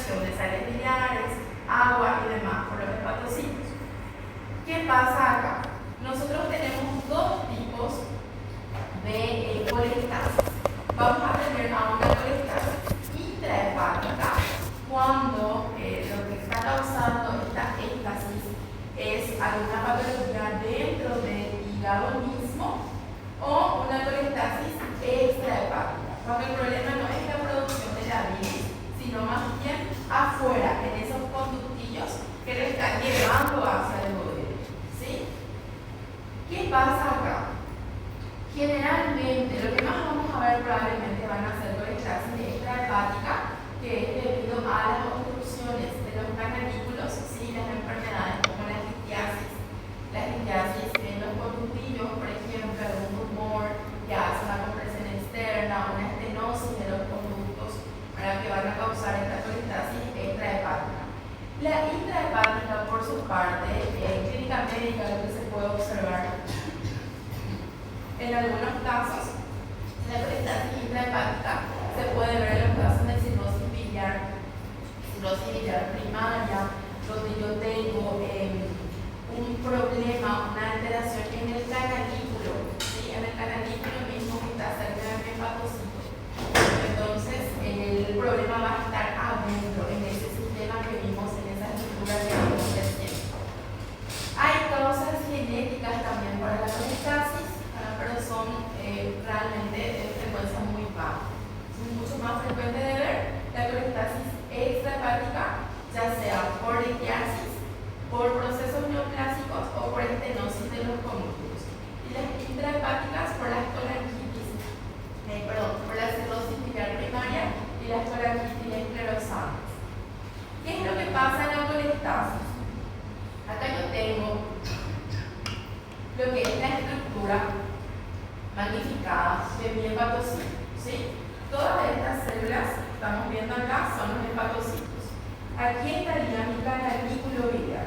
eliminación de sales biliares, agua y demás por los hepatocitos. ¿Qué pasa acá? Nosotros tenemos dos tipos de colestasis. Vamos a tener a una colestasis intrahepática cuando lo que está causando esta éstasis es alguna patología dentro del hígado mismo, o una colestasis extrahepática, cuando el problema no es la producción de la bilis, sino más bien afuera, en esos conductillos que lo están llevando hacia el duodeno. ¿Sí? ¿Qué pasa acá? Generalmente, lo que más vamos a ver probablemente van a ser colestasis extrahepática, que es debido a las obstrucciones de los canalículos, ¿sí? Las enfermedades como la litiasis en los conductillos, por ejemplo, un tumor que hace una compresión externa, una estenosis de los conductos, para que van a causar esta colestasis extrahepática. La intrahepática, por su parte, en clínica médica lo que se puede observar en algunos casos, la colestasis intrahepática se puede ver en los casos de cirrosis biliar primaria, donde yo tengo un problema, una alteración en el canalículo, ¿sí? En el canalículo mismo que está cerca del hepatocito. Entonces, el problema va a estar adentro, en ese sistema que vimos, en esa estructura que vimos recién. Hay causas genéticas también para la colestasis, pero son realmente de frecuencia muy baja. Es mucho más frecuente de ver la colestasis extrahepática, ya sea por litiasis, por procesos neoplásicos o por estenosis de los conductos. Y las intrahepáticas por la colangitis, por la cirrosis biliar primaria y las colangitis esclerosantes. ¿Qué es lo que pasa en la colestasis? Acá yo tengo lo que es la estructura magnificada de mi hepatocito, ¿sí? Todas estas células que estamos viendo acá son los hepatocitos. Aquí estaría mi canalículo biliar.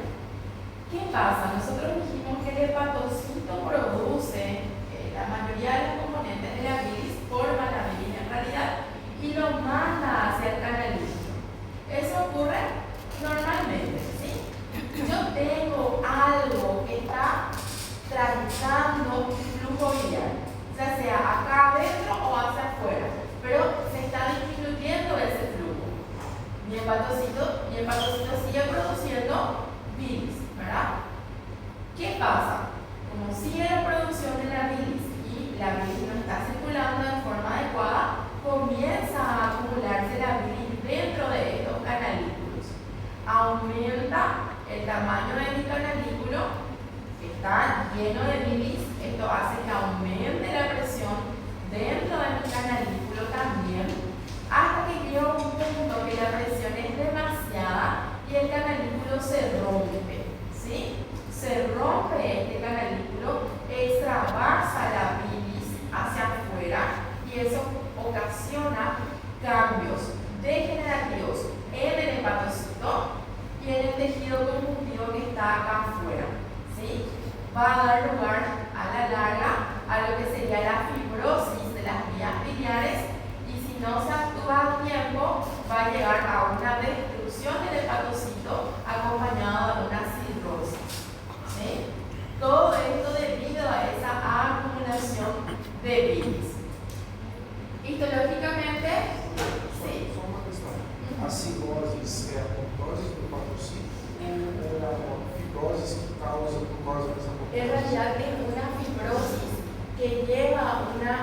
¿Qué pasa? Nosotros dijimos que el hepatocito produce la mayoría de los componentes de la bilis, forma la bilis en realidad, y lo manda hacia el canalículo. Eso ocurre normalmente, ¿sí? Yo tengo algo que está trancando mi flujo biliar, ya sea acá adentro o hacia afuera, pero se está disminuyendo ese flujo. Mi hepatocito sigue produciendo bilis, ¿verdad? ¿Qué pasa? Como sigue la producción de la bilis y la bilis no está circulando de forma adecuada, comienza a acumularse la bilis dentro de estos canalículos. Aumenta el tamaño de mi canalículo, que está lleno de bilis. Esto hace que aumente la presión dentro de mi canalículo también, hasta que llega un punto que la presión es demasiada y el canalículo se rompe, ¿sí? Se rompe este canalículo, extravasa la bilis hacia afuera y eso ocasiona cambios degenerativos en el hepatocito y en el tejido conjuntivo que está acá afuera, ¿sí? Va a dar lugar a la larga a lo que sería la fibrosis de las vías biliares, y si no se actúa a tiempo va a llegar a una destrucción del hepatocito acompañado de una cirrosis, ¿sí? Todo esto debido a esa acumulación de bilis. Histológicamente, sí. Só uma questão. A cirrose é a apoptose do hepatocito ou é a fibrose que causa por causa dessa apoptose? En realidad es una fibrosis que lleva a una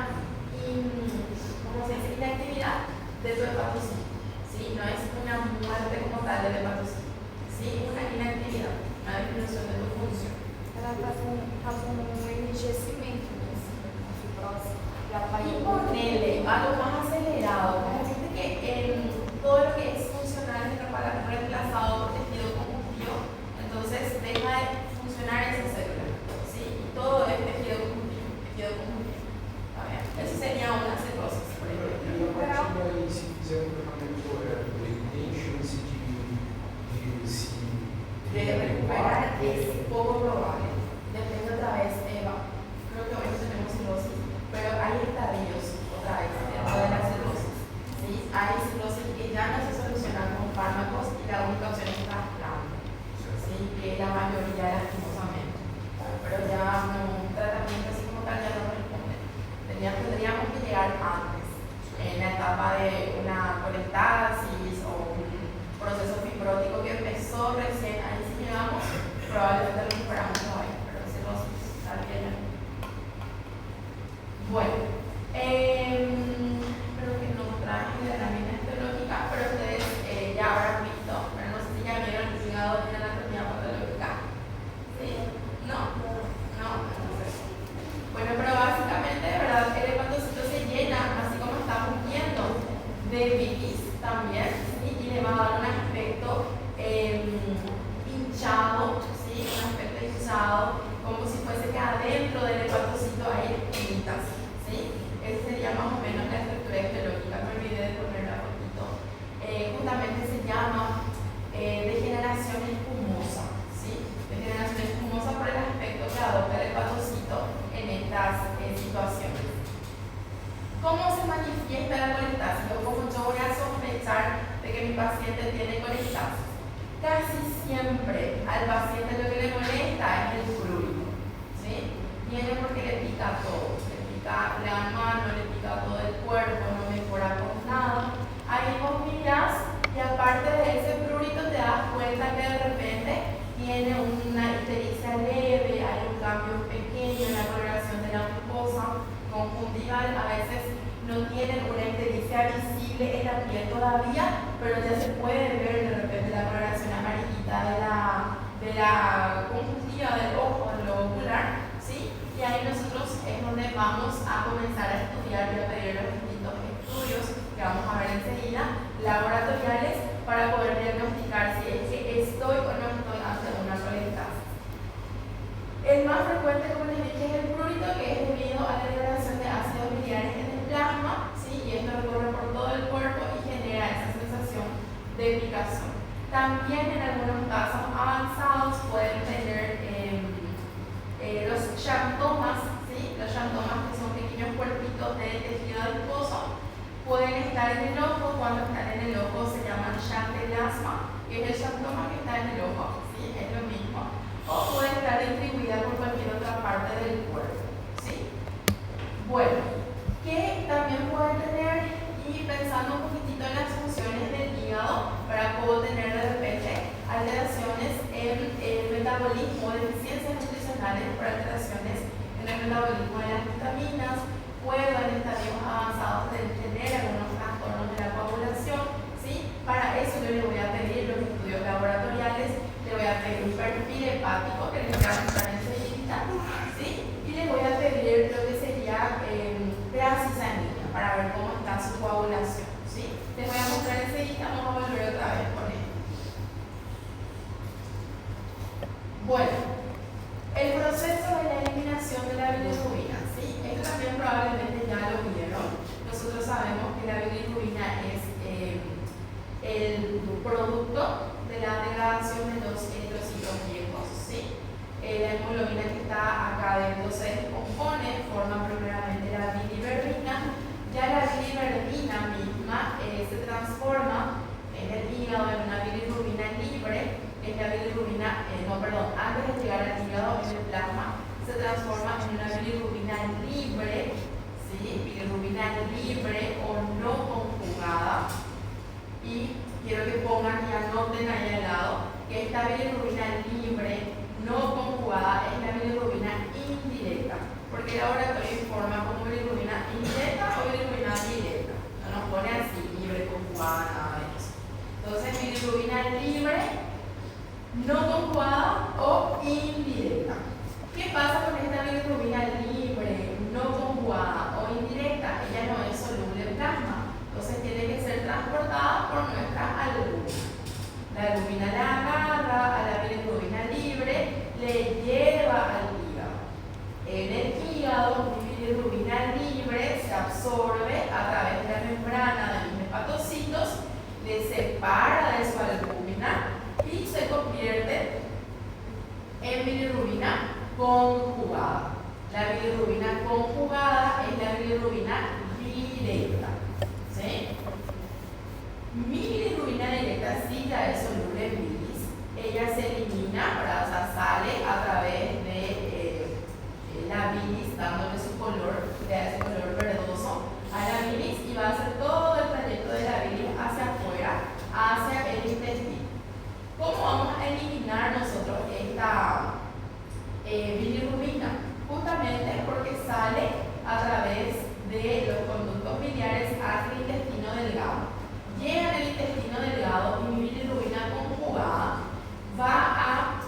inactividad de tu hepatocito, ¿sí? No es una muerte como tal del hepatocito, ¿sí? Una inactividad, una disminución de tu función. Ela faz enrijecimento, a fibrose. Y ponele algo más acelerado, para decirte que en todo lo que es funcional está reemplazado por tejido conjuntivo, entonces deja de funcionar esa célula, ¿sí? Y todo es tejido conjuntivo. ¿Está bien? Eso sería una cirrosis, por ejemplo. E a partir daí, se fizer um tratamento correto, ele tem chance de se De recuperar es poco probable. Depende otra vez, creo que hoy no tenemos cirrosis, pero hay estadios otra vez dentro de la cirrosis, ¿sí? Hay cirrosis que ya no se solucionan con fármacos paciente tiene colestasis? Casi siempre al paciente lo que le molesta es el prurito, ¿sí? Viene porque le pica todo, le pica la mano, le pica todo el cuerpo, no mejora con nada. Ahí vos mirás y aparte de ese prurito te das cuenta que de repente tiene una ictericia leve, hay un cambio pequeño en la coloración de la mucosa conjuntival, a veces no tienen una ictericia visible en la piel todavía, pero ya se puede ver de repente la coloración amarillita de la conjuntiva del ojo, de lo ocular, ¿sí? Y ahí nosotros es donde vamos a comenzar a estudiar y a pedir los distintos estudios que vamos a ver enseguida, laboratoriales, para poder diagnosticar si es que estoy o no estoy ante una colestasis. El más frecuente, como les dije, es el prurito, que es debido a la liberación de ácidos biliares en el plasma, ¿sí? Y esto recorre por todo el cuerpo y genera esa sensación de picazón. También en algunos casos avanzados pueden tener los xantomas, ¿sí? Los xantomas, que son pequeños cuerpitos de tejido adiposo, pueden estar en el ojo. Cuando están en el ojo se llaman xantelasma, que es el xantoma que está en el ojo, ¿sí? Es lo mismo. O puede estar distribuida por cualquier otra parte del cuerpo, ¿sí? Bueno, que también puede tener, y pensando un poquitito en las funciones del hígado, para poder tener de repente alteraciones en el metabolismo, deficiencias nutricionales por alteraciones en el metabolismo de las vitaminas, puedo en estadios avanzados de tener algunos trastornos de la coagulación, ¿sí? Para eso yo le voy a pedir los estudios laboratoriales, le voy a pedir un perfil hepático que les voy a mostrar enseguida, ¿sí? Y les voy a pedir lo que sería tesis sanguínea para ver cómo está su coagulación, ¿sí? Les voy a mostrar enseguida, vamos a volver otra vez con esto. Bueno, el proceso de la eliminación de la bilirrubina, ¿sí? Esto también probablemente ya lo vieron. Nosotros sabemos que la bilirrubina es el producto de la degradación de los eritrocitos viejos, ¿sí? La hemoglobina que está acá dentro se descompone, forma primeramente la biliverdina. Ya la biliverdina misma se transforma en el hígado en una bilirrubina libre. Es la bilirrubina, antes de llegar al hígado en el plasma, se transforma en una bilirrubina libre, ¿sí? Bilirrubina libre o no conjugada. Y quiero que pongan y anoten ahí al lado que esta bilirrubina libre no conjugada es la bilirrubina indirecta, porque el laboratorio informa como bilirrubina indirecta o bilirrubina directa, no nos pone así, libre, conjugada, nada de eso. Entonces, bilirrubina libre, no conjugada o indirecta. ¿Qué pasa con esta bilirrubina libre, no conjugada o indirecta? Ella no es soluble en plasma, entonces tiene que ser transportada por nuestra albúmina. La albúmina la agarra a la bilirrubina libre, le lleva al hígado. En el hígado, mi bilirrubina libre se absorbe a través de la membrana de mis hepatocitos, le separa de su albúmina y se convierte en bilirrubina conjugada. La bilirrubina conjugada es la bilirrubina directa, ¿sí? Mi bilirrubina directa sí ya es soluble en bilis. Ella se elimina, o sea, sale a través de la bilis, dándole su color, le da ese color verdoso a la bilis y va a hacer todo el trayecto de la bilis hacia afuera, hacia el intestino. ¿Cómo vamos a eliminar nosotros esta bilirrubina? Justamente porque sale a través de los conductos biliares hacia el intestino delgado. Llega al intestino delgado y mi bilirrubina conjugada va a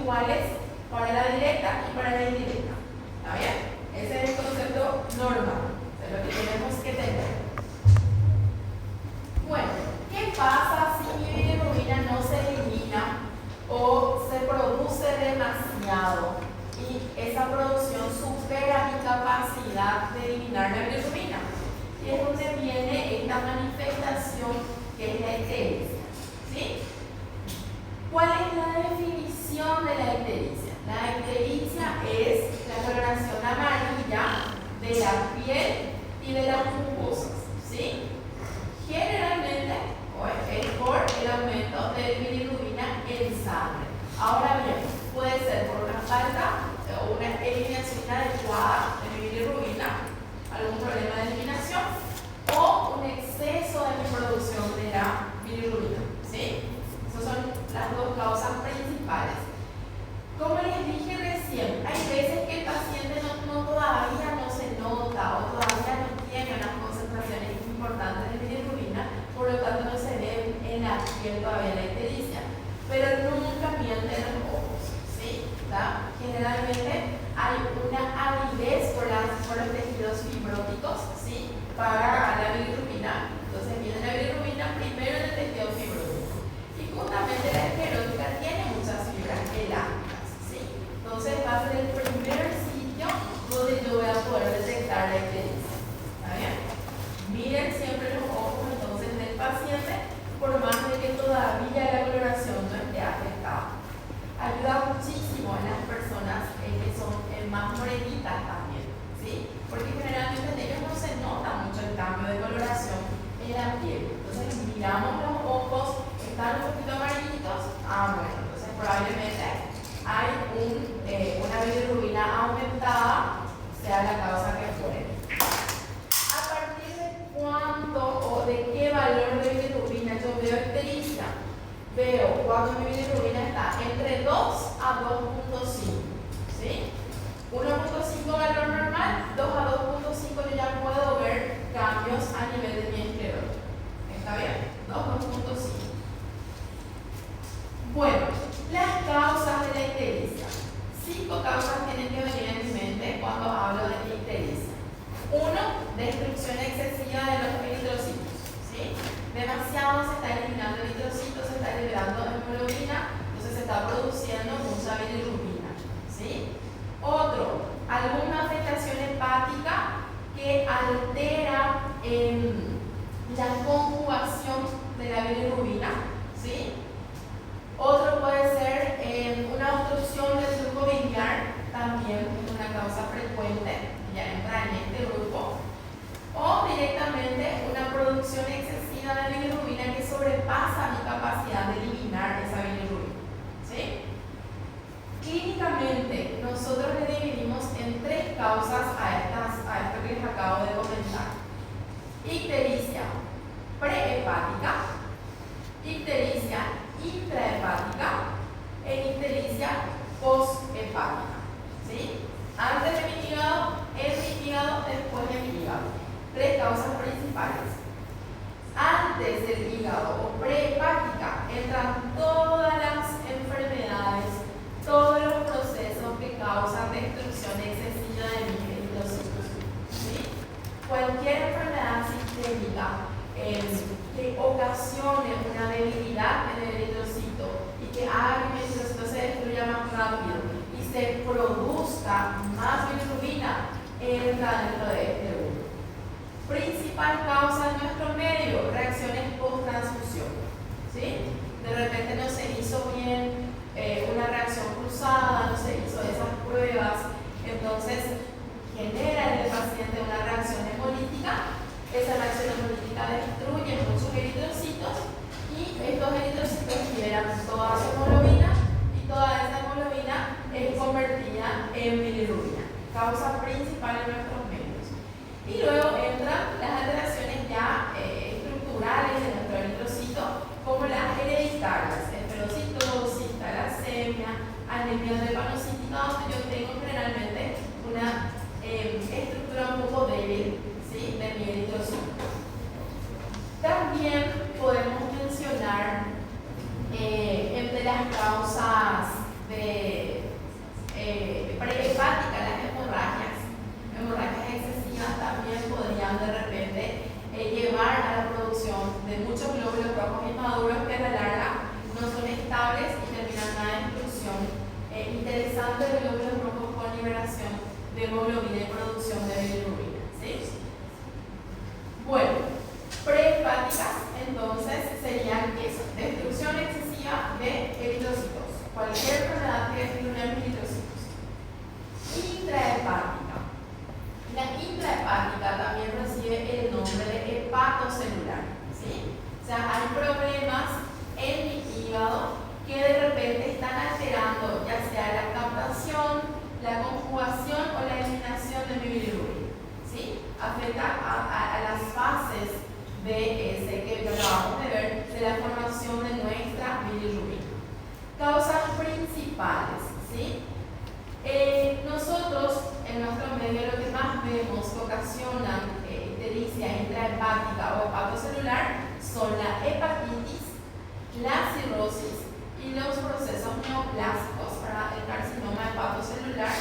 iguales para la directa y para la indirecta. ¿Está bien? Ese es el concepto normal de lo que tenemos que tener. Bueno, ¿qué pasa si mi bilirrubina no se elimina o se produce demasiado y esa producción supera mi capacidad de eliminar la bilirrubina? Y es donde viene esta manifestación que es la ictericia. ¿Sí? ¿Cuál es la definición de la ictericia? La ictericia es la coloración amarilla de la piel y de las mucosas. ¿Sí? Generalmente es por el aumento de bilirrubina en sangre. Ahora bien, puede ser por una falta o una eliminación inadecuada de mi bilirrubina, algún problema de eliminación, o un exceso de mi producción de la bilirrubina. ¿Sí? Esas son las dos causas principales. Como les dije recién, hay veces que el paciente todavía no se nota o todavía no tiene unas concentraciones importantes de bilirrubina, por lo tanto no se ve en la piel todavía la ictericia, pero nunca miente en los ojos. ¿Sí? ¿Está? Generalmente hay una avidez por los tejidos fibróticos, ¿sí? Para la bilirrubina. Entonces viene la bilirrubina primero en el tejido fibrótico. Y justamente la esclerótica tiene muchas fibras elásticas, ¿sí? Entonces va a ser el primer sitio donde yo voy a poder detectar la ictericia. ¿Está bien? Miren siempre los ojos entonces del paciente, por más de que todavía la coloración no esté afectada. Ayuda muchísimo a las personas que son más morenitas también, ¿sí? Porque generalmente en ellos no se nota mucho el cambio de coloración en la piel. Entonces miramos los ojos, están un poquito amarillitos, bueno, entonces probablemente hay una bilirrubina aumentada, sea la causa que fuere. ¿A partir de cuánto o de qué valor de bilirrubina yo veo ictericia? Veo cuando mi bilirrubina está entre 2 a 2.5, ¿sí? 1.5 valor normal, 2 a 2.5 yo ya puedo ver cambios a nivel de mi esclerótica. ¿Está bien? 2.5. Bueno, las causas de la ictericia. 5 causas tienen que venir en mi mente cuando hablo de ictericia. 1. Destrucción excesiva de los eritrocitos. ¿Sí? Demasiado se está eliminando eritrocitos, se está liberando hemoglobina, entonces se está produciendo mucha bilirrubina. ¿Sí? Otro, alguna afectación hepática que altera la conjugación de la bilirrubina. ¿Sí? Otro puede ser una obstrucción del flujo biliar, también es una causa frecuente, ya entra en este grupo. O directamente una producción excesiva de bilirrubina que sobrepasa mi capacidad de eliminar esa bilirrubina. ¿Sí? Clínicamente, nosotros le dividimos en 3 causas a esto que les acabo de comentar. Ictericia prehepática, ictericia intrahepática e ictericia posthepática. ¿Sí? Antes de mi hígado, en mi hígado, después de mi hígado. 3 causas principales. Antes del hígado o prehepática entran todas las enfermedades, todos los procesos que causan destrucción excesiva de mis eritrocitos. ¿Sí? Cualquier enfermedad sistémica que ocasione una debilidad en el eritrocito y que haga que el eritrocito se destruya más rápido y se produzca más bilirrubina, entra dentro de este grupo. Principal causa en nuestro medio, reacciones post-transfusión. ¿Sí? De repente no se hizo bien una reacción cruzada, no se hizo esas pruebas, entonces genera en el paciente una reacción hemolítica. Esa reacción hemolítica destruye muchos eritrocitos y estos eritrocitos liberan toda su hemoglobina y toda esa hemoglobina es convertida en bilirrubina, causa principal en nuestros medios. Y luego entran las alteraciones ya estructurales de nuestro eritrocito, como las hereditarias, esferocitosis, talasemia, anemia drepanocítica, donde yo tengo generalmente una estructura un poco débil, ¿sí?, de mi eritrocito. También podemos mencionar entre las causas prehepática, las hemorragias excesivas también podrían de repente llevar a la producción de muchos glóbulos rojos inmaduros que a la larga no son estables y terminan en la destrucción interesante de glóbulos rojos con liberación de hemoglobina y producción de bilirrubina, ¿sí? Bueno, prehepáticas entonces serían eso, destrucción excesiva de eritrocitos, cualquier enfermedad que destruya eritrocitos. Intrahepática. La intrahepática también recibe el nombre de hepatocelular, ¿sí? O sea, hay problemas en mi hígado que de repente están alterando ya sea la captación, la conjugación o la eliminación de mi bilirrubina, ¿sí? Afecta a las fases de ese que acabamos de ver de la formación de nuestra bilirrubina. Causas principales, ¿sí? Nosotros en nuestro medio lo que más vemos que ocasionan ictericia intrahepática o hepatocelular son la hepatitis, la cirrosis y los procesos neoplásicos para el carcinoma hepatocelular.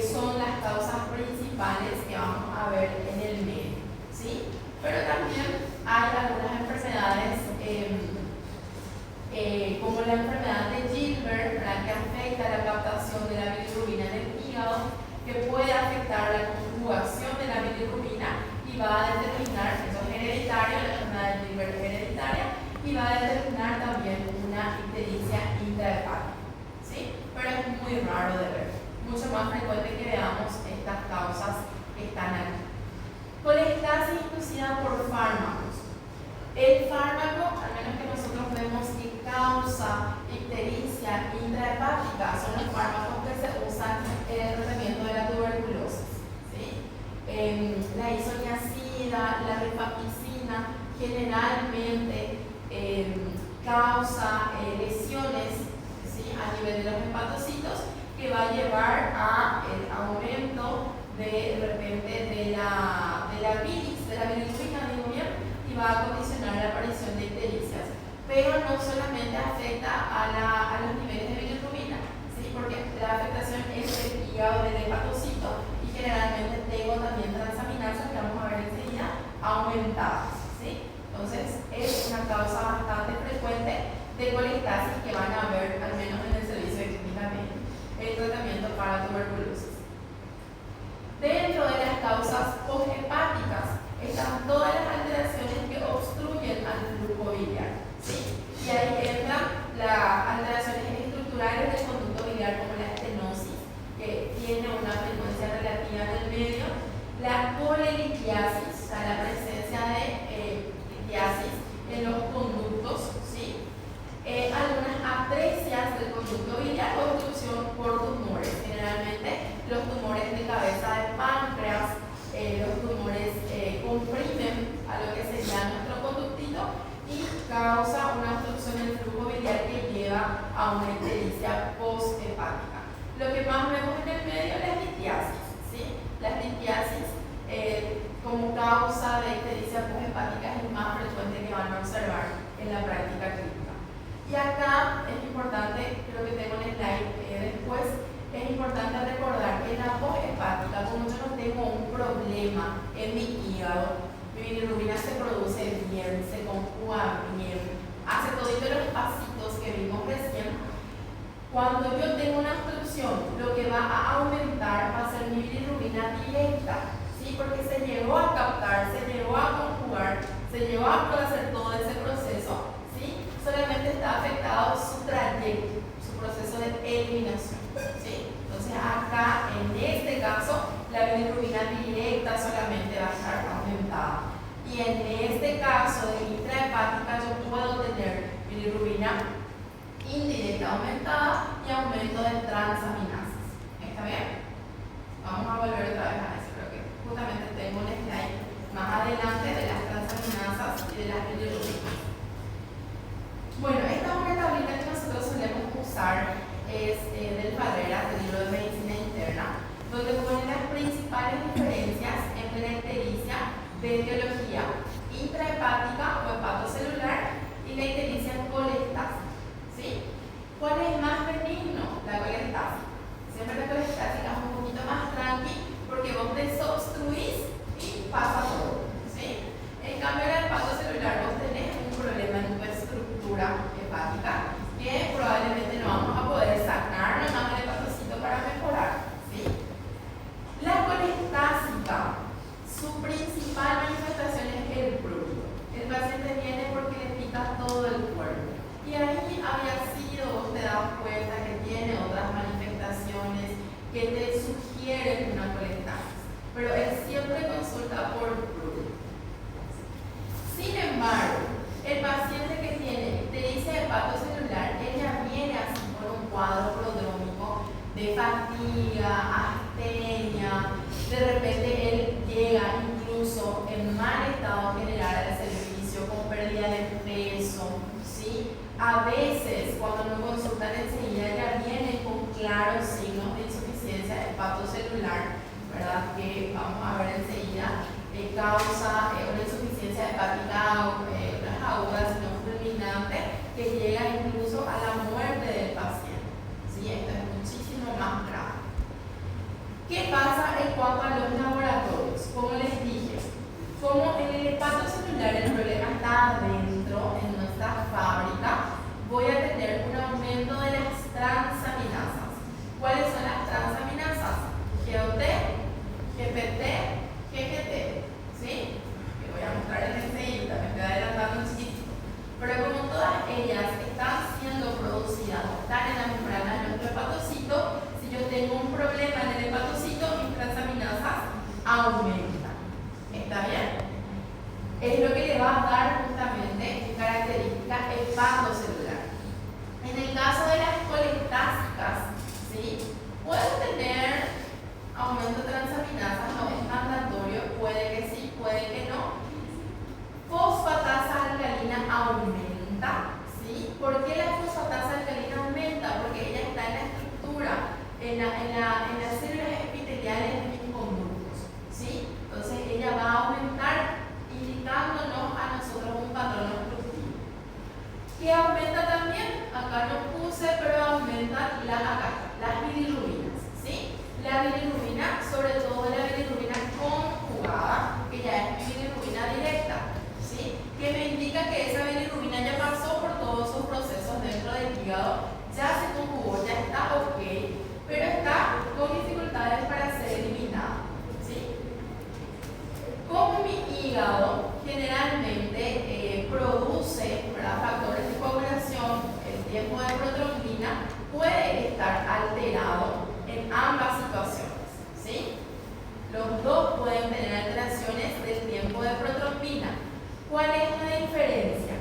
Son las causas principales que vamos a ver en el medio, ¿sí? Pero también hay algunas enfermedades como la enfermedad de Gilbert, que afecta la captación de la bilirrubina en el hígado, que puede afectar la conjugación de la bilirrubina y va a determinar, eso es hereditario, la enfermedad de Gilbert es hereditaria, y va a determinar también una ictericia intrahepática, ¿sí? Pero es muy raro de ver, mucho más frecuente que veamos estas causas que están aquí. Colestasis inducida por fármacos. El fármaco, al menos que nosotros vemos que causa ictericia intrahepática, son los fármacos que se usan en el tratamiento de la tuberculosis, ¿sí? La isoniazida, la rifampicina, generalmente causa lesiones, ¿sí?, a nivel de los hepatocitos, que va a llevar a el aumento de repente de la bilis, de la bilirrubina, digo bien, y va a condicionar la aparición de ictericias. Pero no solamente afecta a los niveles de bilirrubina, ¿sí?, porque la afectación es el hígado del hepatocito y generalmente tengo también transaminasas, que vamos a ver enseguida, aumentadas, ¿sí? Entonces es una causa bastante frecuente de colestasis que van a ver al menos en el servicio de clínica médica, el tratamiento para tuberculosis. Dentro de las causas poshepáticas están todas las alteraciones que obstruyen al flujo biliar, ¿sí? Y ahí entran las alteraciones estructurales del conducto biliar, como la estenosis, que tiene una frecuencia relativa en el medio, la colelitiasis, o sea, la presencia de litiasis en los conductos, ¿sí? Algunas atresias del conducto biliar o obstrucción por tumores, generalmente los tumores de cabeza de páncreas, los tumores comprimen a lo que sería nuestro conductito y causa una obstrucción del flujo biliar que lleva a una ictericia poshepática. Lo que más vemos en el medio es la litiasis, ¿sí? Las litiasis como causa de ictericia poshepática es el más frecuente que van a observar en la práctica clínica. Y acá es importante, creo que tengo un slide después, es importante recordar que la poshepática, como yo no tengo un problema en mi hígado, mi bilirrubina se produce bien, se conjuga bien, hace todos los pasitos que vimos recién. Cuando yo tengo una obstrucción, lo que va a aumentar va a ser mi bilirrubina directa, ¿sí? Porque se llegó a captar, se llegó a conjugar, se llegó a hacer todo ese proceso, ¿sí? Solamente está afectado su trayecto, su proceso de eliminación, ¿sí? Entonces acá, en este caso, la bilirrubina directa solamente va a estar aumentada. Y en este caso de intrahepática yo puedo tener bilirrubina indirecta aumentada y aumento de transaminasas. ¿Está bien? Vamos a volver otra vez a eso, creo que justamente tengo un slide más adelante de las transaminasas y de las bilirrubinas. Bueno, esta es una tablita que nosotros solemos usar, es del Farreras, del libro de medicina interna, donde pone las principales diferencias entre la ictericia de etiología intrahepática o hepatocelular y la ictericia colestásica, ¿sí? ¿Cuál es más benigno? tiempo de protrombina puede estar alterado en ambas situaciones, ¿sí? Los dos pueden tener alteraciones del tiempo de protrombina. ¿Cuál es la diferencia?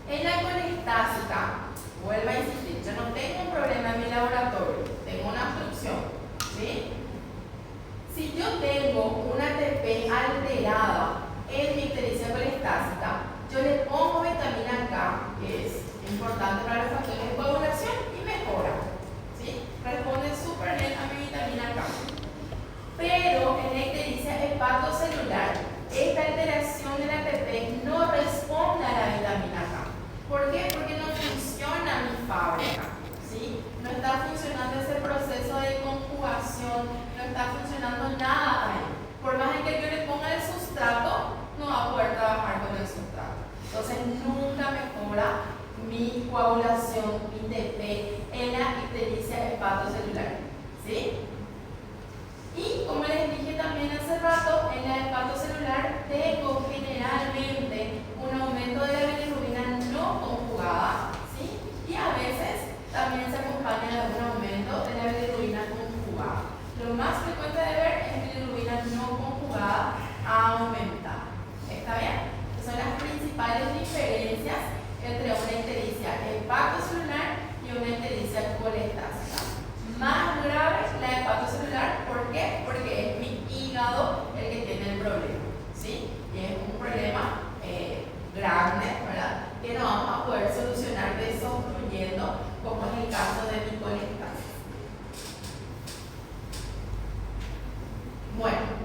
En la colestásica, vuelvo a insistir, yo no tengo un problema en mi laboratorio, tengo una obstrucción, ¿sí? Si yo tengo una ATP alterada en mi ictericia colestásica, yo le pongo vitamina K, que es importante para los factores de coagulación, y mejora, ¿sí? Responde súper bien a mi vitamina K. Pero en la ictericia hepatocelular, esta alteración de la ATP no responde a la vitamina K. ¿Por qué? Porque no funciona mi fábrica, ¿sí? No está funcionando ese proceso de conjugación, no está funcionando nada ahí. Por más que yo le ponga el sustrato, no va a poder trabajar con el sustrato. Entonces nunca mejora mi coagulación, mi TP en la ictericia hepatocelular, ¿sí? Y como les dije también hace rato, en la hepatocelular tengo generalmente un aumento de la bilirrubina no conjugada, ¿sí? Y a veces también se acompaña de un aumento de la bilirrubina conjugada. Lo más frecuente de ver es bilirrubina no conjugada aumentada. ¿Está bien? Son las principales diferencias entre una ictericia hepatocelular y una ictericia colestásica. Más grave la hepatocelular, ¿por qué? Porque es mi hígado el que tiene el problema, ¿sí? Y es un problema grande, ¿verdad? Que no vamos a poder solucionar desobstruyendo, como es el caso de mi colestásica. Bueno.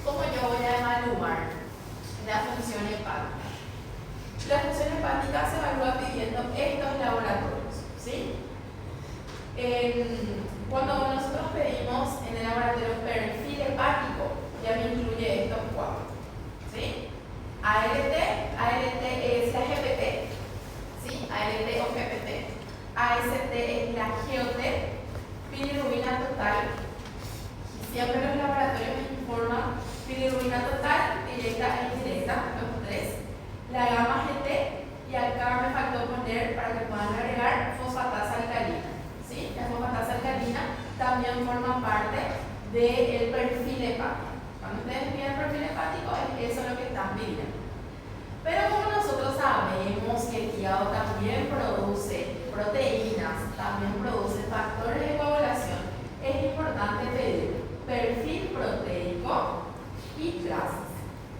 ¿Cómo yo voy a evaluar la función hepática? La función hepática se evalúa pidiendo estos laboratorios, ¿sí? Cuando nosotros pedimos en el laboratorio perfil hepático, ya me incluye estos cuatro, ¿sí? ALT es la GPT, ¿sí? ALT o GPT. AST es la GOT, bilirrubina total. Y siempre los laboratorios me informan bilirrubina total, directa e indirecta, los tres. La gamma GT, y acá me faltó poner para que puedan agregar fosfatasa alcalina, ¿sí? La fosfatasa alcalina también forma parte del perfil hepático. Cuando ustedes piden perfil hepático, es eso lo que están pidiendo. Pero como nosotros sabemos que el hígado también produce proteínas, también produce factores de coagulación, es importante pedir perfil proteico y clases.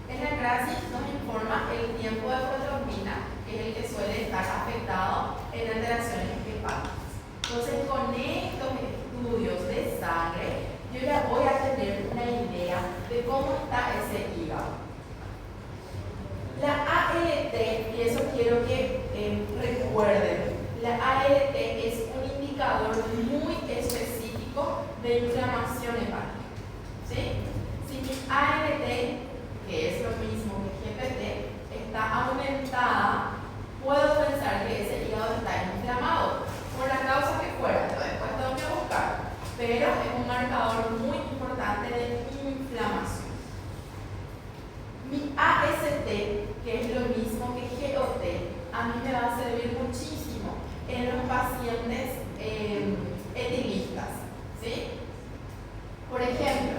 En la clasis nos informa el tiempo de protrombina, que es el que suele estar afectado en alteraciones hepáticas. Entonces, con estos estudios de sangre, yo ya voy a tener una idea de cómo está ese hígado. La ALT, y eso quiero que recuerden, la ALT es un indicador muy específico de inflamación hepática, ¿sí? Si mi ALT, que es lo mismo que GPT, está aumentada, puedo pensar que ese hígado está inflamado, por la causa que fuera, yo después tengo que buscar, pero es un marcador muy importante de inflamación. Mi AST, que es lo mismo que GOT, a mí me va a servir muchísimo en los pacientes etilistas, ¿sí? Por ejemplo,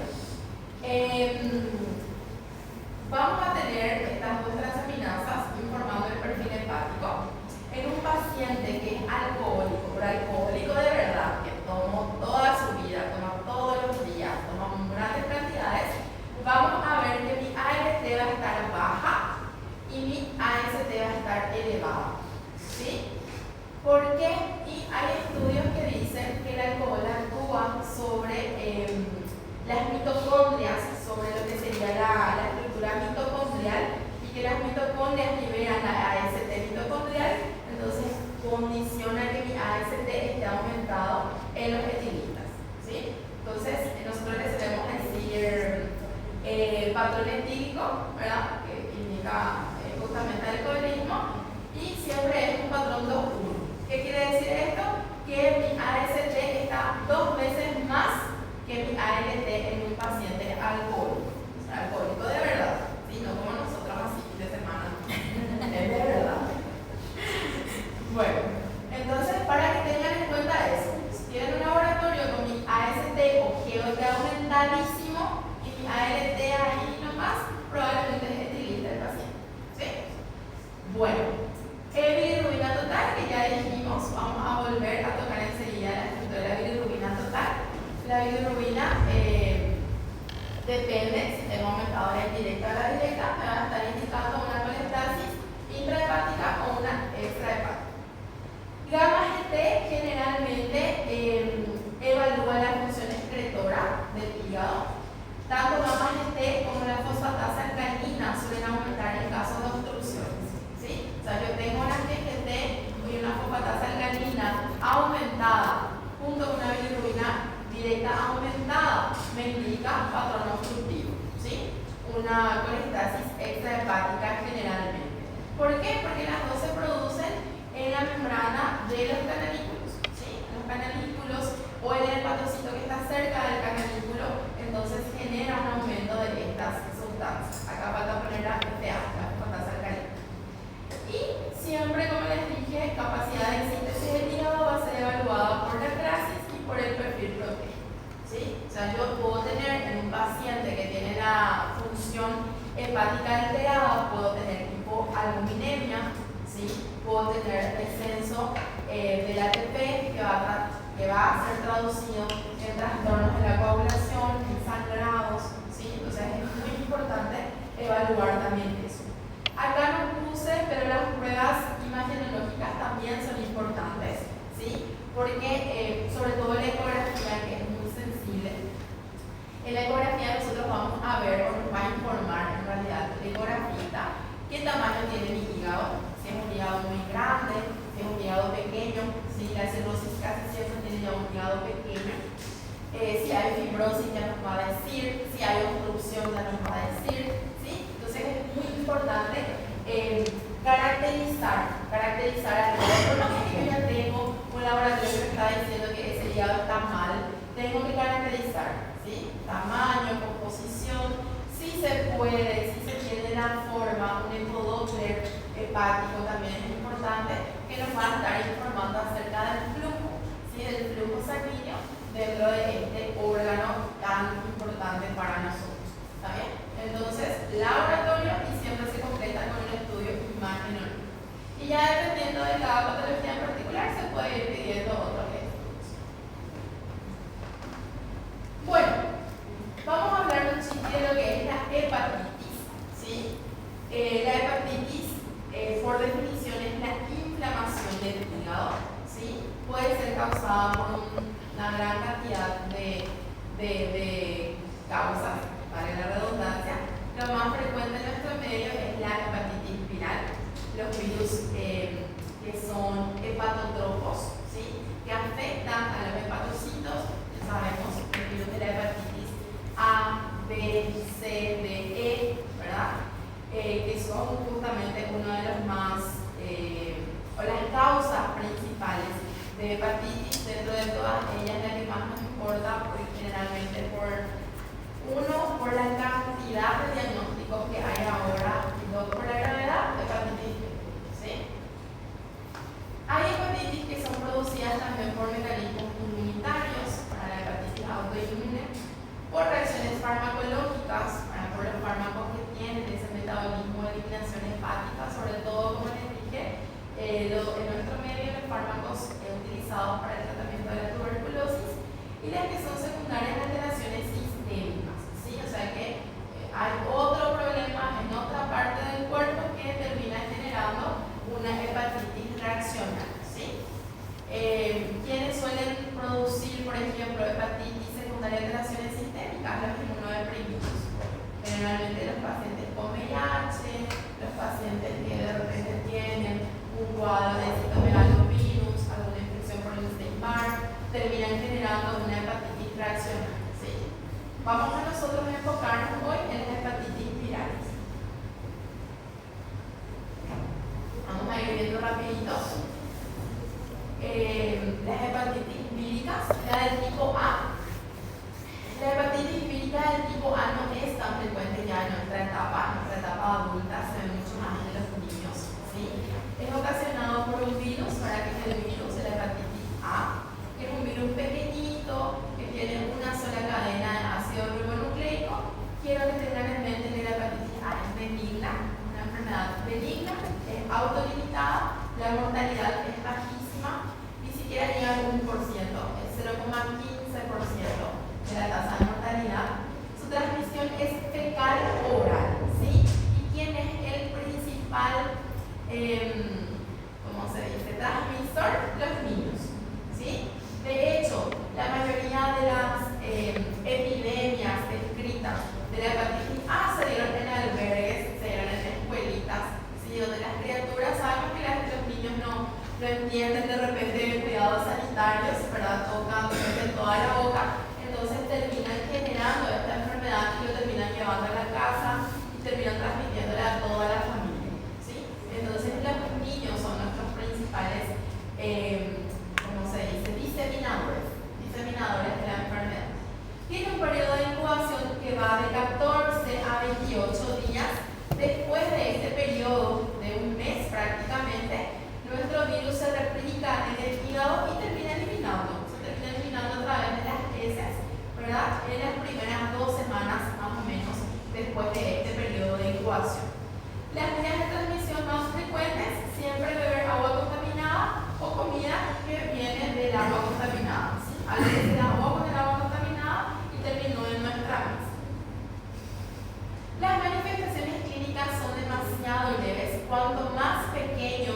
vamos a tener estas dos transaminasas informando el perfil hepático en un paciente que es alcohólico, pero alcohólico de verdad, que tomó toda su vida, toma todos los días, toma grandes cantidades. Vamos a ver que mi ALT va a estar baja y mi AST va a estar elevada, ¿sí? ¿Por qué? Y hay estudios que dicen que el alcohol actúa sobre las mitocondrias, sobre lo que sería la estructura mitocondrial, y que las mitocondrias liberan la AST mitocondrial, entonces condiciona que mi AST esté aumentado en los etilistas, ¿sí? Entonces, nosotros les debemos decir patrón etílico, ¿verdad? Que indica justamente el alcoholismo, y siempre es un patrón 2-1. ¿Qué quiere decir esto? Que mi AST está 2 veces más que mi ALT en un paciente alcohólico. O sea, alcohólico de verdad. aumentadísimo y mi ALT ahí nomás, probablemente es etilista el paciente. ¿Sí? Bueno, bilirrubina total, que ya dijimos, vamos a volver a tocar enseguida la estructura de la bilirrubina total. La bilirrubina depende, si tengo aumentadora indirecta o la directa, me va a estar indicando una colestasis intrahepática o una extrahepática. Gamma GT generalmente evalúa la función excretora del hígado. Tanto gamma GT como la fosfatasa alcalina suelen aumentar en caso de obstrucciones. ¿Sí? O sea, yo tengo una GGT y una fosfatasa alcalina aumentada junto con una bilirrubina directa aumentada, me indica patrón obstructivo. ¿Sí? Una colestasis extrahepática generalmente. ¿Por qué? Porque las dos se producen en la membrana de los canalículos. ¿Sí? Los canalículos o el hepatocito que está cerca del canalículo, entonces genera un aumento de estas sustancias. Acá falta poner la FA, la fosfatasa alcalina. Y siempre, como les dije, capacidad de síntesis del hígado va a ser evaluada por la clasis y por el perfil proteico. ¿Sí? O sea, yo puedo tener en un paciente que tiene la función hepática alterada, puedo tener hipoalbuminemia, ¿sí? Puedo tener descenso del ATP que va a ser traducido en trastornos de la coagulación, en sangrados, ¿sí? Entonces es muy importante evaluar también eso. Acá no puse, pero las pruebas imagenológicas también son importantes, ¿sí? Porque sobre todo la ecografía, que es muy sensible, en la ecografía nosotros vamos a ver, o nos va a informar en realidad la ecografía, qué tamaño tiene mi hígado, si es un hígado muy grande, si es un hígado pequeño, si la cirrosis casi siempre tiene ya un hígado pequeño, si hay fibrosis ya nos va a decir, si hay obstrucción ya nos va a decir, ¿sí? Entonces es muy importante caracterizar al hígado. Por lo que yo ya tengo un laboratorio que está diciendo que ese hígado está mal, tengo que caracterizar, ¿sí? Tamaño, composición, si se puede, si se tiene la forma, un ecodoppler hepático también es importante, que nos va a estar informando acerca del flujo, ¿sí? Del flujo sanguíneo dentro de este órgano tan importante para nosotros. ¿Está bien? Entonces, laboratorio y siempre se completa con un estudio imagenológico. Y ya dependiendo de cada patología en particular, se puede ir pidiendo otros estudios. Bueno, vamos a hablar un chiste de lo que es la hepatitis. ¿Sí? La hepatitis, por definición, es la inflamación del hígado. ¿Sí? Puede ser causada por una gran cantidad de causas, para la redundancia. Lo más frecuente en nuestro medio es la hepatitis viral, los virus que son hepatotropos, ¿sí? Que afectan a los hepatocitos. Ya sabemos que el virus de la hepatitis A, B, C, D, E, ¿verdad? Que son justamente uno de los más, o las causas principales de hepatitis. Dentro de todas ellas, la que más nos importa, porque generalmente por la cantidad de diagnósticos que hay ahora, y dos por la gravedad, hepatitis B, ¿sí? Hay hepatitis que son producidas también por mecanismos inmunitarios, para la hepatitis autoinmune, por reacciones farmacológicas, por los fármacos que tienen ese metabolismo de eliminación hepática, sobre todo, como les dije, en nuestro medio los fármacos utilizados para el tratamiento de la tuberculosis, y las que son secundarias de alteraciones sistémicas, ¿sí? O sea que hay otro problema en otra parte del cuerpo que termina generando una hepatitis reaccional, ¿sí? ¿Quiénes suelen producir, por ejemplo, hepatitis secundaria de alteraciones sistémicas? Los inmunodeprimidos. Generalmente los pacientes con VIH, los pacientes que de repente tienen un cuadro de citomegalovirus, alguna infección por el Epstein-Barr, terminan generando una hepatitis reaccional, ¿sí? Vamos a nosotros a enfocarnos hoy en las hepatitis virales. Vamos a ir viendo rapidito. Las hepatitis víricas, la del tipo A. La hepatitis vírica del tipo A no es tan frecuente ya en nuestra etapa adulta, se ve mucho más en los niños, ¿sí? Es ocasionado por un virus, para que es el virus de la hepatitis A, que es un virus pequeñito, que tiene una sola cadena de Después de este periodo de un mes prácticamente, nuestro virus se replica en el hígado y termina eliminando. Se termina eliminando a través de las heces, ¿verdad? En las primeras 2 semanas más o menos después de este periodo de incubación. Las vías de transmisión más frecuentes, siempre beber agua contaminada o comida que viene del agua contaminada. ¿Sí? Al veces el agua con el agua contaminada y terminó en nuestra mesa. Las manifestaciones clínicas son demasiado leves. Cuanto más pequeño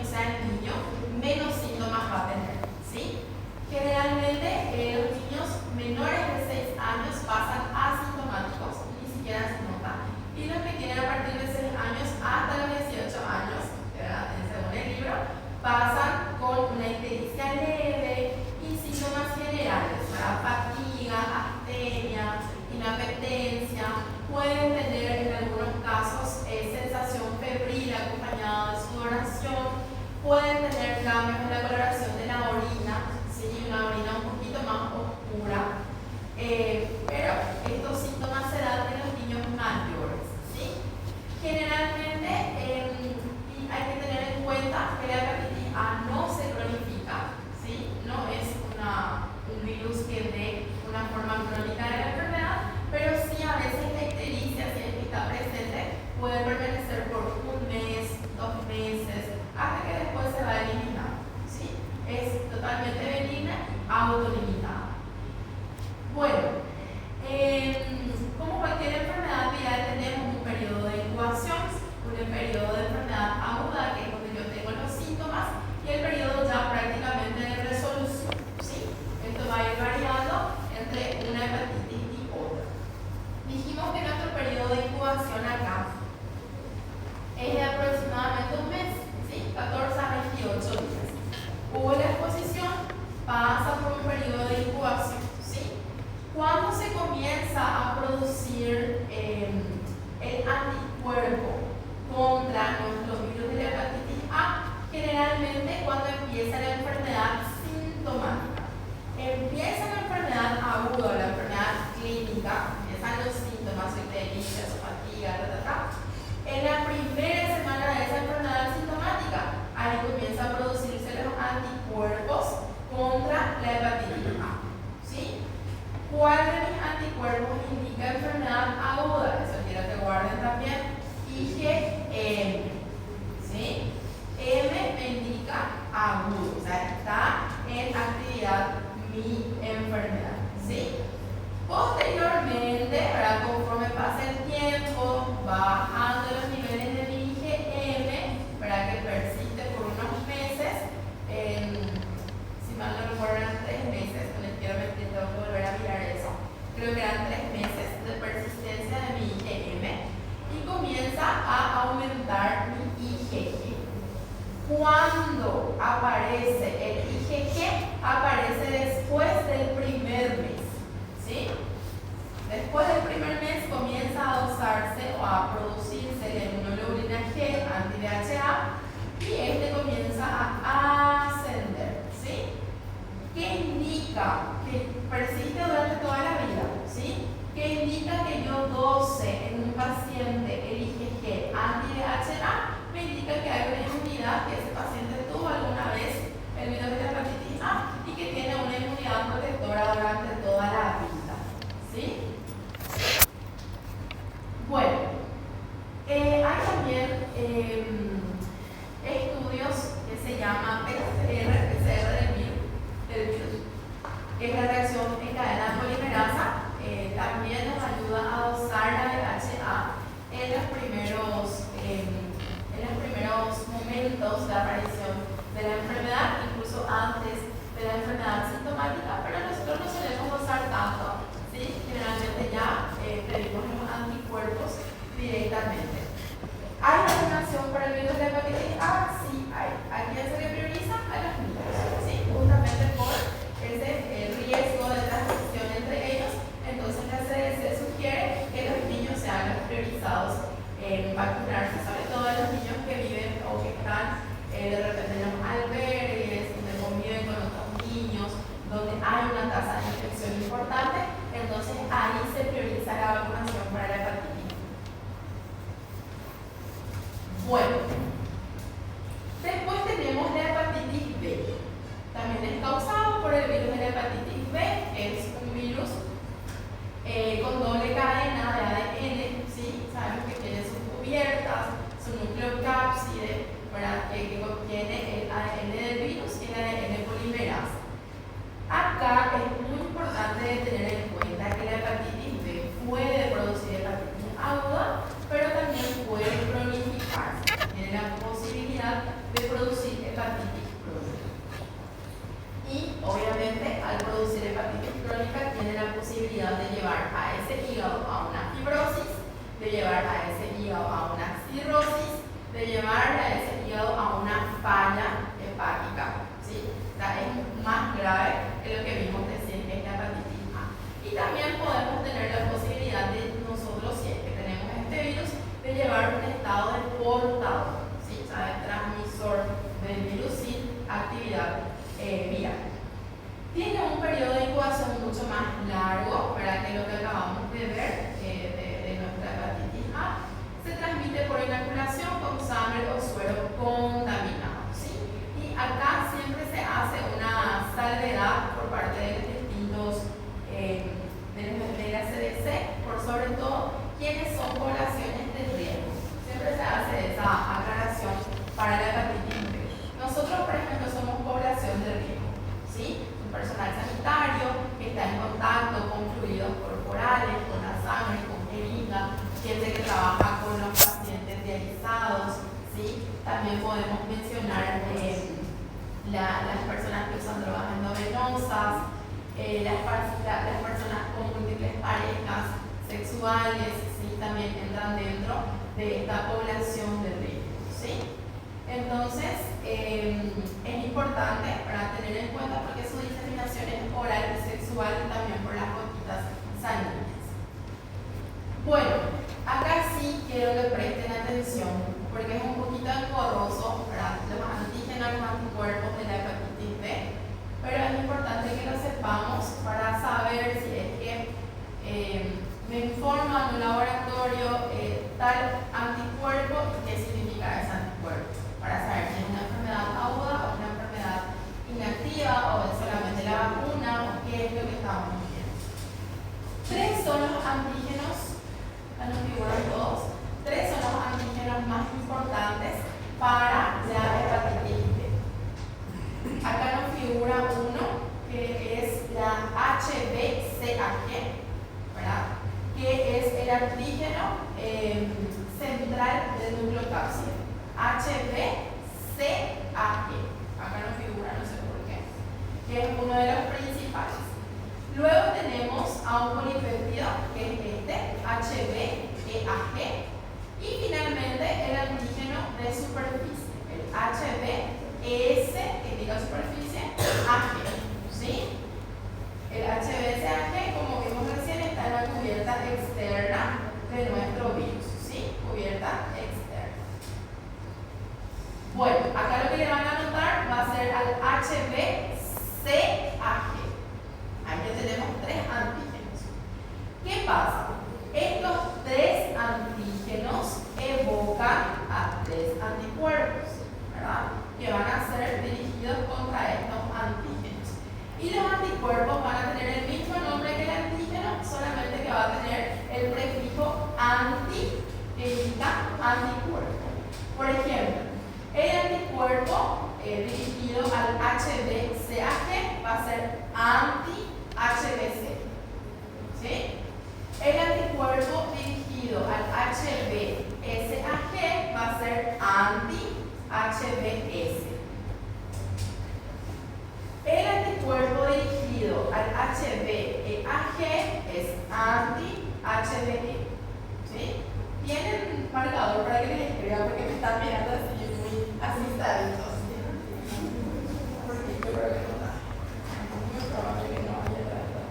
sea el niño, menos síntomas va a tener. ¿Sí? Generalmente los niños menores de 6 años pasan asintomáticos, ni siquiera se nota. Y los que tienen a partir de 6 años hasta los 18 años, según el libro, pasan con una ictericia leve y síntomas generales, ¿verdad? Fatiga, astenia, inapetencia, pueden tener en algunos casos sensación febril acompañada de sudoración, pueden tener cambios en la coloración de la orina, ¿sí? Una orina un poquito más oscura, pero estos síntomas se dan en los niños mayores, ¿sí? Generalmente hay que tener en cuenta que la hepatitis A no se cronifica, ¿sí? No es un virus que dé una forma crónica de la enfermedad, pero sí a veces la ictericia, si es que está presente, puede permanecer por 1 mes, 2 meses, hasta que después se va a eliminar, ¿sí? Es totalmente benigna y autolimitada. Bueno, como cualquier enfermedad viral tenemos un periodo de incubación, un periodo de enfermedad aguda, que es donde yo tengo los síntomas, y el periodo ya prácticamente de resolución, ¿sí? Esto va a ir variando entre una hepatitis y otra. Dijimos que nuestro periodo de incubación acá es de aproximadamente 1 mes, ¿sí? 14 a 28 días. Hubo la exposición, pasa por un periodo de incubación, ¿sí? Cuando se comienza a producir el anticuerpo contra nuestro virus de la hepatitis A, generalmente cuando empieza la enfermedad sintomática. Empieza la enfermedad aguda, la enfermedad clínica, empiezan los síntomas, ictericia, fatiga, En la primera semana de esa enfermedad sintomática, ahí comienza a producirse los anticuerpos contra la hepatitis A. ¿Sí? ¿Cuál de mis anticuerpos indica enfermedad aguda? Eso quiero que guarden también. IgM. ¿Sí? M me indica agudo, o sea, está en actividad mi enfermedad. ¿Sí? Posteriormente, ¿verdad? Conforme pasa el tiempo, va bajando los niveles de mi IgM, ¿verdad? Que persiste por unos meses. Si mal no recuerdo, eran 3 meses, no les quiero mentir, tengo que volver a mirar eso. Creo que eran 3 meses de persistencia de mi IgM y comienza a aumentar mi IgG. Cuando aparece el IgG, aparece después del primer mes. ¿Sí? Después del primer mes comienza a dosarse o a producirse la inmunoglobulina G, anti-VHA, y este comienza a ascender. ¿Sí? ¿Qué indica? Que persiste durante toda la vida. ¿Sí? ¿Qué indica que yo dose en un paciente el IgG anti-VHA? Me indica que hay una inmunidad, que ese paciente tuvo alguna vez el posibilidad de llevar a ese hígado a una fibrosis, de llevar a ese hígado a una cirrosis, de llevar a ese hígado a una falla hepática, ¿sí? O sea, es más grave que lo que vimos recién, que es la hepatitis A. Y también podemos tener la posibilidad de nosotros, si es que tenemos este virus, de llevar un estado de portador, ¿sí? O sea, de transmisor del virus sin actividad viral. Tiene un periodo de incubación mucho más largo, ¿verdad? Que lo que acabamos de ver de nuestra hepatitis A. Se transmite por inoculación con sangre o suero contaminado, ¿sí? Y acá siempre se hace una salvedad por parte de los distintos de la CDC, por sobre todo quienes son poblaciones de riesgo. Siempre se hace esa aclaración para la hepatitis B. Nosotros, por ejemplo, somos población de riesgo, ¿sí? Personal sanitario que está en contacto con fluidos corporales, con la sangre, con jeringa, gente que trabaja con los pacientes dializados, ¿sí? También podemos mencionar las personas que usan drogas endovenosas, las personas con múltiples parejas sexuales, ¿sí? También entran dentro de esta población de riesgo, ¿sí? Entonces, es importante para tener en cuenta porque su diseminación es oral y sexual y también por las gotitas sanguíneas. Bueno, acá sí quiero que presten atención porque es un poquito engorroso para los antígenos, los anticuerpos de la hepatitis B, pero es importante que lo sepamos para saber si es que me informa en un laboratorio tal anticuerpo y qué significa ese anticuerpo, para saber si es una enfermedad aguda o una enfermedad inactiva o es solamente la vacuna o qué es lo que estamos viendo. 3 son los antígenos, no figuran todos, 3 son los antígenos más importantes para la hepatitis B. Acá nos figura uno que es la HbCAg, ¿verdad? Que es el antígeno central del nucleocápside. HbCAg, acá no figura, no sé por qué, que es uno de los principales. Luego tenemos a un polipéptido, que es este, HbEAg, y finalmente el antígeno de superficie, el HbES, que indica superficie, Ag, ¿sí? El HbCAg, como vimos recién, está en la cubierta externa de nuestro virus, ¿sí? Cubierta externa. Bueno, acá lo que le van a anotar va a ser al HbCAg. Aquí tenemos 3 antígenos. ¿Qué pasa? Estos 3 antígenos evocan a 3 anticuerpos, ¿verdad? Que van a ser dirigidos contra estos antígenos. Y los anticuerpos van a tener el mismo nombre que el antígeno, solamente que va a tener el prefijo anti, que indica anticuerpo. Por ejemplo, el anticuerpo dirigido al HbCAg va a ser anti-HbC, ¿sí? El anticuerpo dirigido al HbSAg va a ser anti-HbS. El anticuerpo dirigido al HbEAg es anti-HbE, ¿sí? Tienen marcador para que les escriba porque me están mirando así muy asustaditos. Porque yo creo que no da. Muy probable que no haya tratado.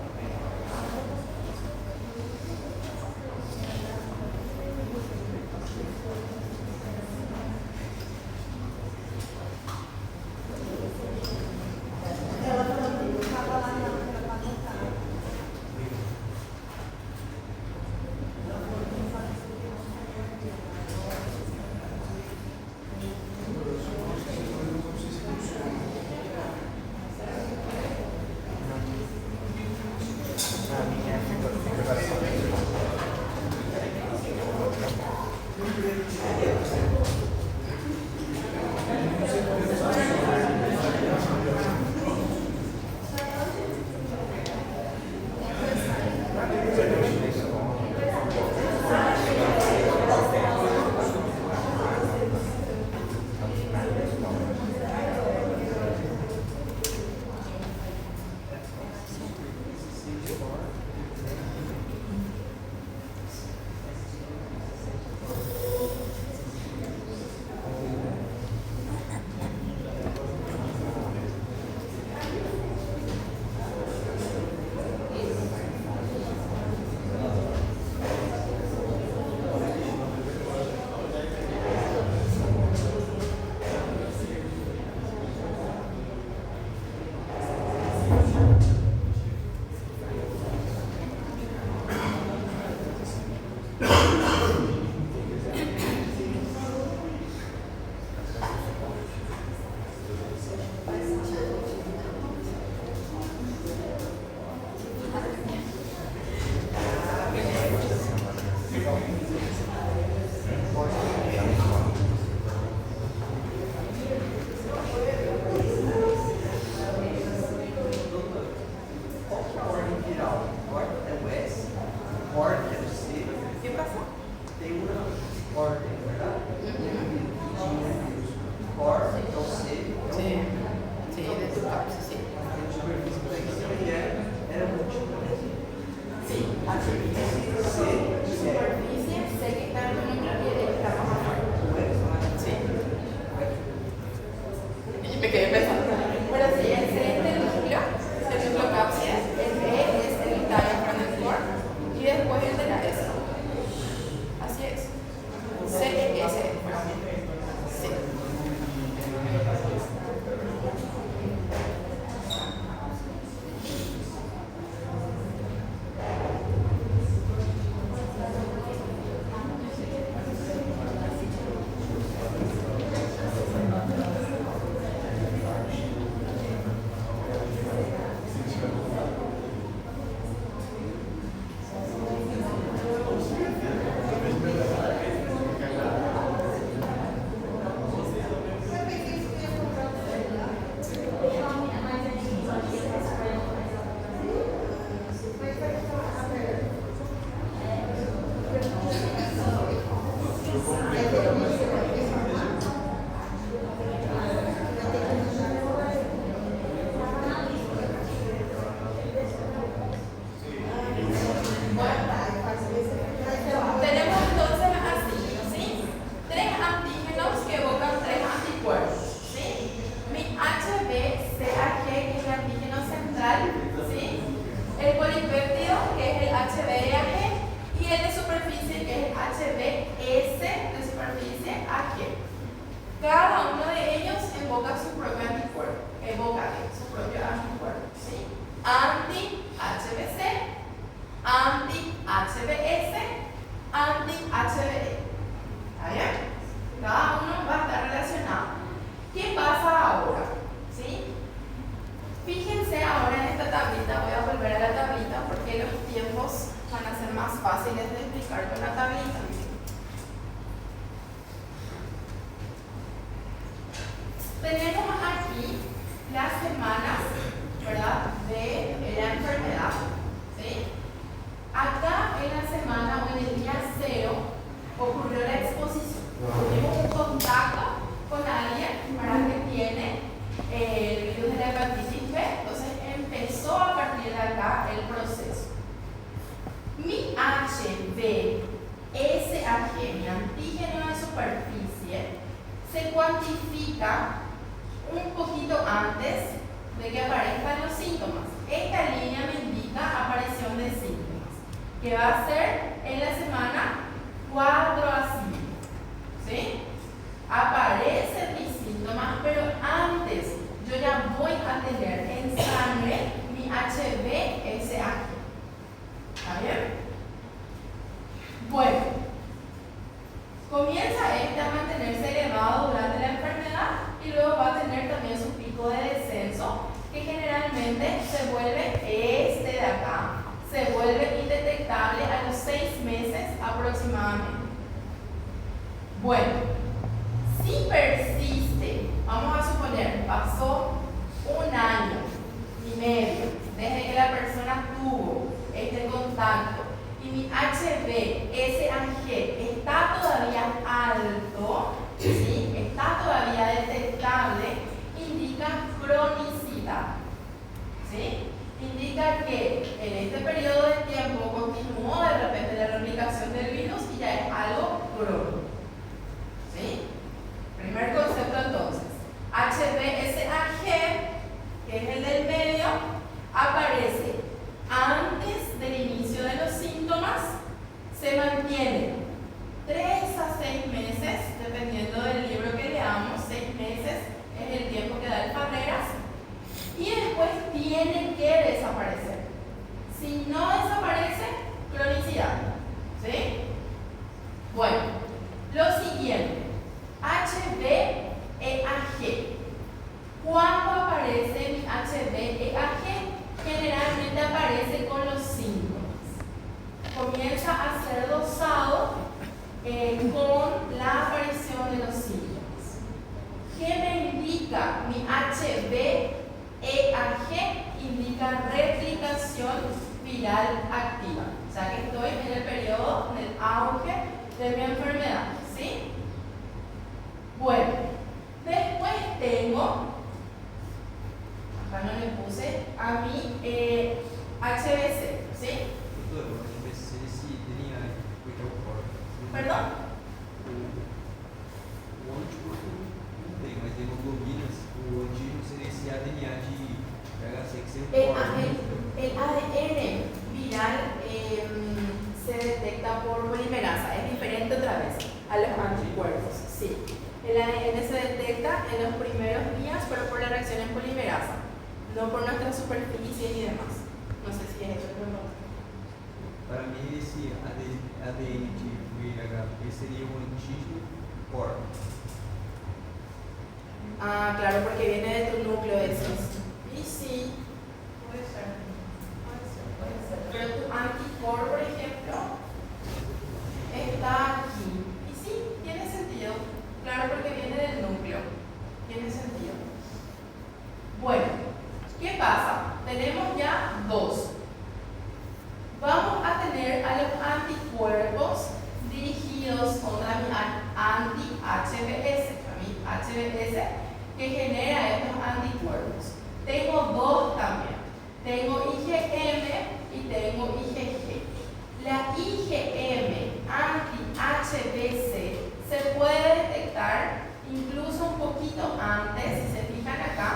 indica indica que en este periodo de tiempo continuó de repente la replicación del virus y ya es algo crónico. ¿Sí? Primer concepto entonces. HBsAg, que es el del medio, aparece antes del inicio de los síntomas, se mantiene 3 a 6 meses, dependiendo del libro que leamos. 6 meses es el tiempo que da el Farreras, y después tiene que desaparecer. Si no desaparece, cronicidad. ¿Sí? Bueno, lo siguiente, HBeAg. ¿Cuándo aparece mi HBeAg? Generalmente aparece con los síntomas. Comienza a ser dosado con la aparición de los síntomas. ¿Qué me indica mi HBeAg? Indica replicación viral activa. O sea que estoy en el periodo del auge de mi enfermedad. ¿Sí? Bueno, después tengo, acá no le puse, a mi HBC. ¿Sí? Perdón? O anticorpo não tem, mas hemoglobina, o antígeno seria esse ADNA de HC que você El forma. ADN viral se detecta por polimerasa, es diferente otra vez a los anticuerpos. Sí. El ADN se detecta en los primeros días, pero por la reacción en polimerasa, no por nuestra superficie y demás. No sé si es eso, pero Para mim, esse ADN de VIH seria um antígeno core. Ah, claro, porque viene de tu núcleo esos. Y sí, puede ser. Pero tu anticore, por ejemplo, está aquí. Y sí, tiene sentido. Claro, porque viene del núcleo. Tiene sentido. Bueno, ¿qué pasa? Tenemos ya 2. Vamos a tener a los anticuerpos dirigidos contra mi anti-HBs, que genera estos anticuerpos. Tengo 2 también. Tengo IgM y tengo IgG. La IgM anti-HBc se puede detectar incluso un poquito antes, si se fijan acá,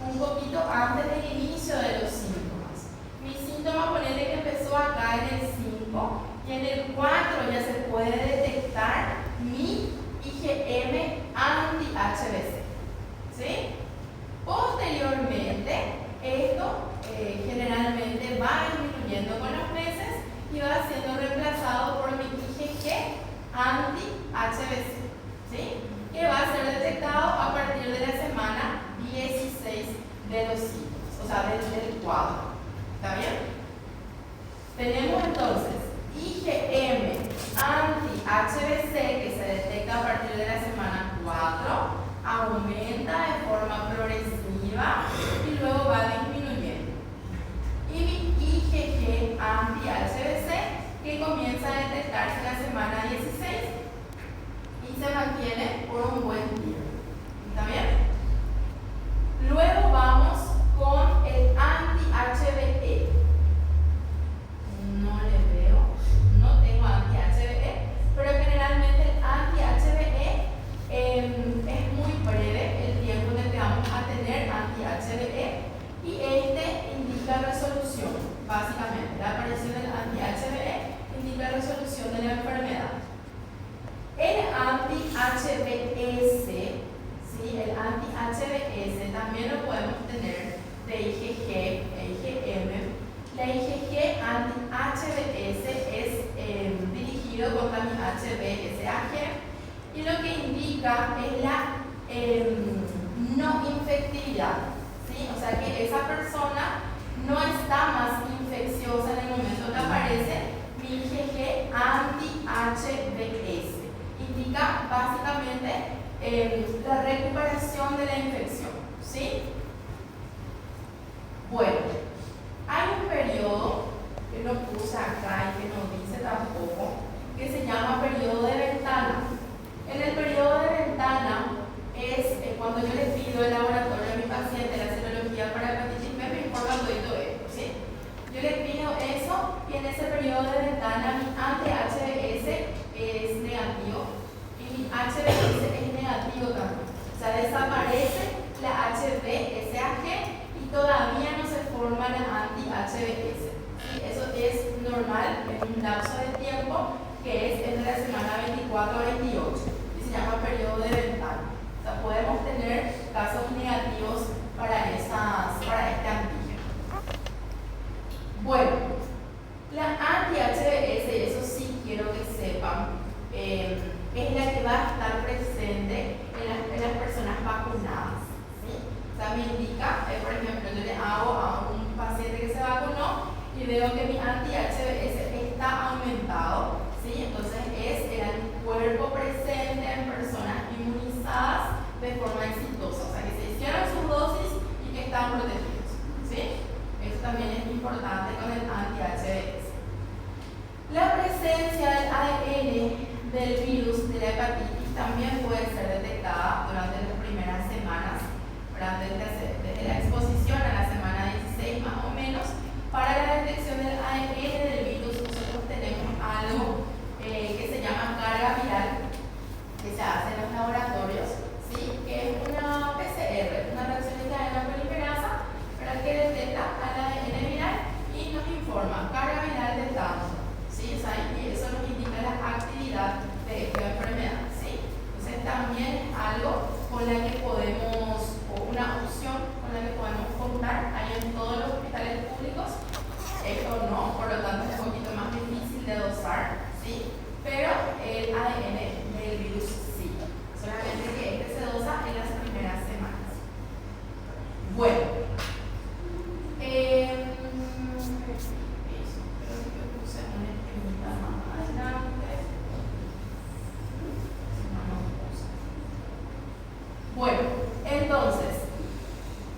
un poquito antes del inicio de los síntomas. Mi síntoma, ponele que empezó acá en el 5 y en el 4 ya se puede detectar mi IgM anti-HBc. ¿Sí? Posteriormente, esto generalmente va disminuyendo con los meses y va siendo reemplazado por mi IgG anti-HBc. ¿Sí? Que va a ser detectado a partir de la semana 16 de los síntomas, o sea, del cuadro. ¿Está bien? Tenemos entonces IgM anti-HBc que se detecta a partir de la semana 4, aumenta de forma progresiva y luego va disminuyendo. Y mi IgG anti-HBc que comienza a detectarse en la semana 16 y se mantiene por un buen tiempo. ¿Está bien? Luego vamos con el anti-HBe. No le veo, no tengo anti-HBe, pero generalmente el anti-HBe es muy breve el tiempo en el que vamos a tener anti-HBe y este indica resolución, básicamente. La aparición del anti-HBe indica resolución de la enfermedad. El anti-HBs, ¿sí? El anti-HBs también lo podemos tener de IgG e IgM. La IgG anti-HBs es dirigido contra mi HBsAg y lo que indica es la no infectividad, ¿sí? O sea que esa persona no está más infecciosa en el momento que aparece mi IgG anti-HBs. Indica básicamente la recuperación de la infección, ¿sí? Bueno, hay un periodo que no puse acá y que no dice tampoco, que se llama periodo de ventana. En el periodo de ventana es cuando yo le pido el laboratorio a mi paciente la serología para hepatitis B, me informa todo esto, ¿sí? periodo de ventana, mi anti-HBS es negativo y mi HBS es negativo también. O sea, desaparece la HBsAg y todavía no se forma la anti-HBS. ¿Sí? Eso es normal en un lapso de tiempo que es entre la semana 24 a 28 y se llama periodo de ventana. O sea, podemos tener casos negativos para este antígeno. Bueno, la anti-HBS, y eso sí quiero que sepan, es la que va a estar presente en las personas vacunadas. ¿Sí? O sea, me indica, por ejemplo, yo le hago a un paciente que se vacunó y veo que mi anti-HBS está aumentado. ¿Sí? Entonces es el anticuerpo presente en personas inmunizadas de forma exitosa, o sea, que se hicieron sus dosis y que están protegidos. ¿Sí? Eso también es importante con el anti-HBS. La presencia del ADN del virus de la hepatitis también puede ser detectada durante las primeras semanas, desde la exposición a la semana 16 más o menos. Para la detección del ADN del virus nosotros tenemos algo que se llama carga viral, que se hace en los laboratorios, ¿sí? Que es una PCR, una reacción de cadena polimerasa, para que detecta al ADN viral y nos informa carga viral de tanto, ¿sí? O sea, y eso nos indica la actividad de esta enfermedad, ¿sí? Entonces también es algo con la que podemos, o una opción con la que podemos contar. Hay en todos los hospitales públicos, esto no, por lo tanto es un poquito más difícil de dosar, ¿sí? Pero el ADN del virus sí, solamente que este se dosa en las primeras semanas. Bueno, bueno, entonces,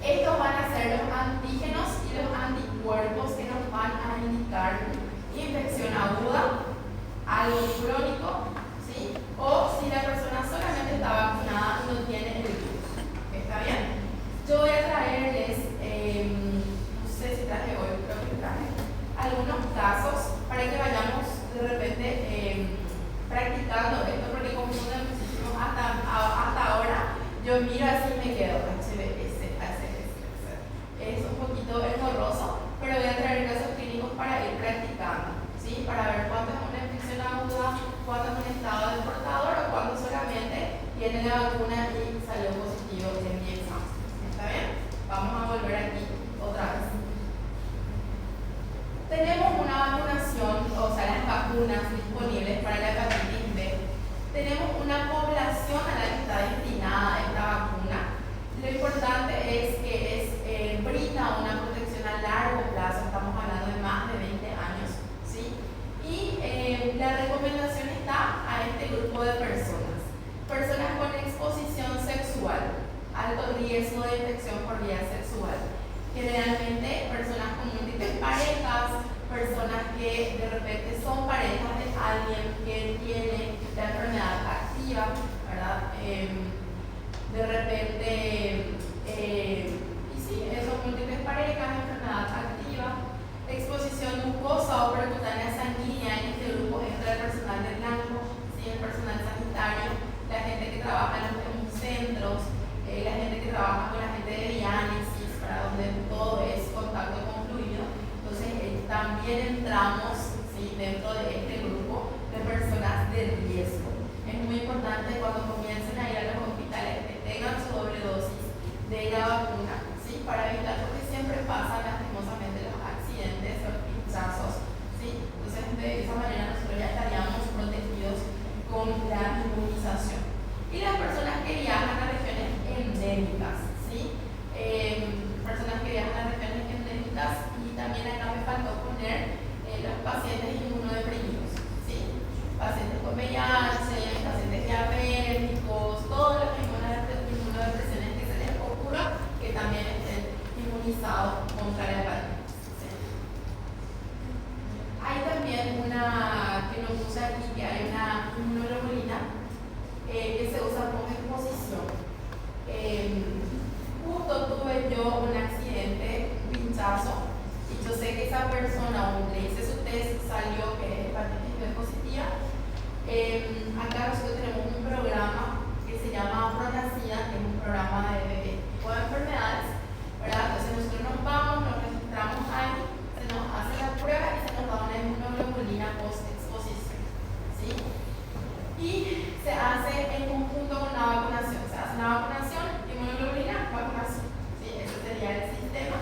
estos van a ser los antígenos y los anticuerpos que nos van a indicar infección aguda, algo crónico, ¿sí? O si la persona solamente está vacunada y no tiene el virus. ¿Está bien? Yo voy a traerles, no sé si traje hoy, creo que traje, algunos casos para que vayamos de repente practicando esto, porque como no muchísimo hasta ahora, yo miro así y me quedo HBS. Es un poquito engorroso, pero voy a traer casos clínicos para ir practicando, ¿sí? Para ver cuánto es una infección aguda, cuánto es un estado de portador o cuánto solamente tiene la vacuna y salió positivo en mi examen. ¿Está bien? Vamos a volver aquí otra vez. Tenemos una vacunación, o sea, las vacunas disponibles para la hepatitis B. Tenemos una población a la que está destinada esta vacuna. Lo importante es que brinda una protección a largo plazo, estamos hablando de más de 20 años, ¿sí? Y la recomendación está a este grupo de personas. Personas con exposición sexual, alto riesgo de infección por vía sexual. Generalmente personas con múltiples parejas, personas que de repente son parejas de alguien que tiene la enfermedad activa, ¿verdad? De repente, y sí, son múltiples parejas, enfermedad activa, exposición mucosa o percutánea sanguínea. En este grupo entra el personal de blanco, ¿sí? El personal sanitario, la gente que trabaja en los centros, la gente que trabaja con la gente de diálisis, para donde todo es contacto con fluido. Entonces también entramos, ¿sí? Dentro de este grupo de personas de riesgo. Es muy importante cuando comiencen a ir a los hospitales que tengan su doble dosis de la vacuna, ¿sí? Para evitar, porque siempre pasan lastimosamente los accidentes, los pinchazos, ¿sí? Entonces de esa manera nosotros ya estaríamos protegidos con la inmunización. Y las personas que viajan a regiones endémicas, ¿sí? Personas que viajan a regiones endémicas, y también acá me faltó poner los pacientes inmunodeprimidos, ¿sí? Pacientes con VIH, pacientes diabéticos, todos los inmunodepresiones que se les ocurra, que también estén inmunizados contra la hepatitis, ¿sí? Hay también una que nos usa aquí, que hay una inmunoglobulina que se usa como exposición. Justo tuve yo un accidente, un pinchazo, y yo sé que esa persona, le hice su test, salió acá nosotros tenemos un programa que se llama ProNacida, que es un programa de tipo de enfermedades, ¿verdad? Entonces nosotros nos vamos, nos registramos ahí, se nos hace la prueba y se nos da una inmunoglobulina post-exposición, ¿sí? Y se hace en conjunto con una vacunación. Se hace una vacunación, inmunoglobulina, vacunación, ¿sí? Ese sería el sistema.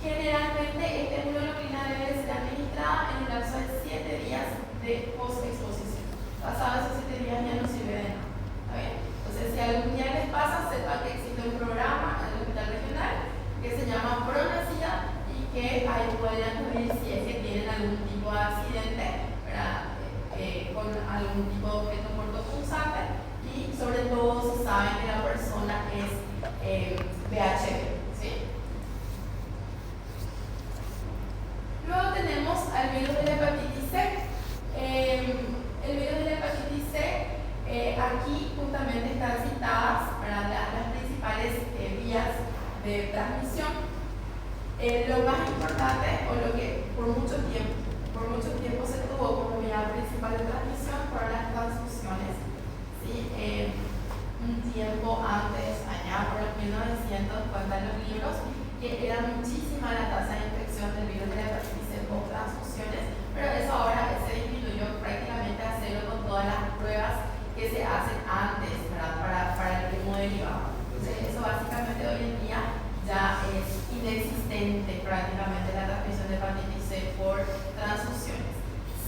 Generalmente esta inmunoglobulina debe ser administrada en el lapso de 7 días de post-exposición. Pasados esos 7 días ya no sirve de nada. ¿Está bien? Entonces, si algún día les pasa, sepan que existe un programa en el hospital regional que se llama ProNacida y que ahí pueden acudir si es que tienen algún tipo de accidente, ¿verdad? Con algún tipo de objeto cortopunzante y sobre todo si saben que la persona es VHV, ¿sí? Luego tenemos al virus de la hepatitis C. El virus de la hepatitis C, aquí justamente están citadas, ¿verdad?, las principales vías de transmisión. Lo más importante, o lo que por mucho tiempo se tuvo como vía principal de transmisión, fueron las transfusiones, ¿sí? Un tiempo antes, allá por los 1900, cuentan los libros que era muchísima la tasa de infección del virus de la hepatitis C por transfusiones, pero eso ahora se disminuyó prácticamente a cero con todas las pruebas que se hacen antes, ¿verdad?, para el primo derivado. Entonces, eso básicamente hoy en día ya es inexistente prácticamente la transmisión de hepatitis C por transfusiones.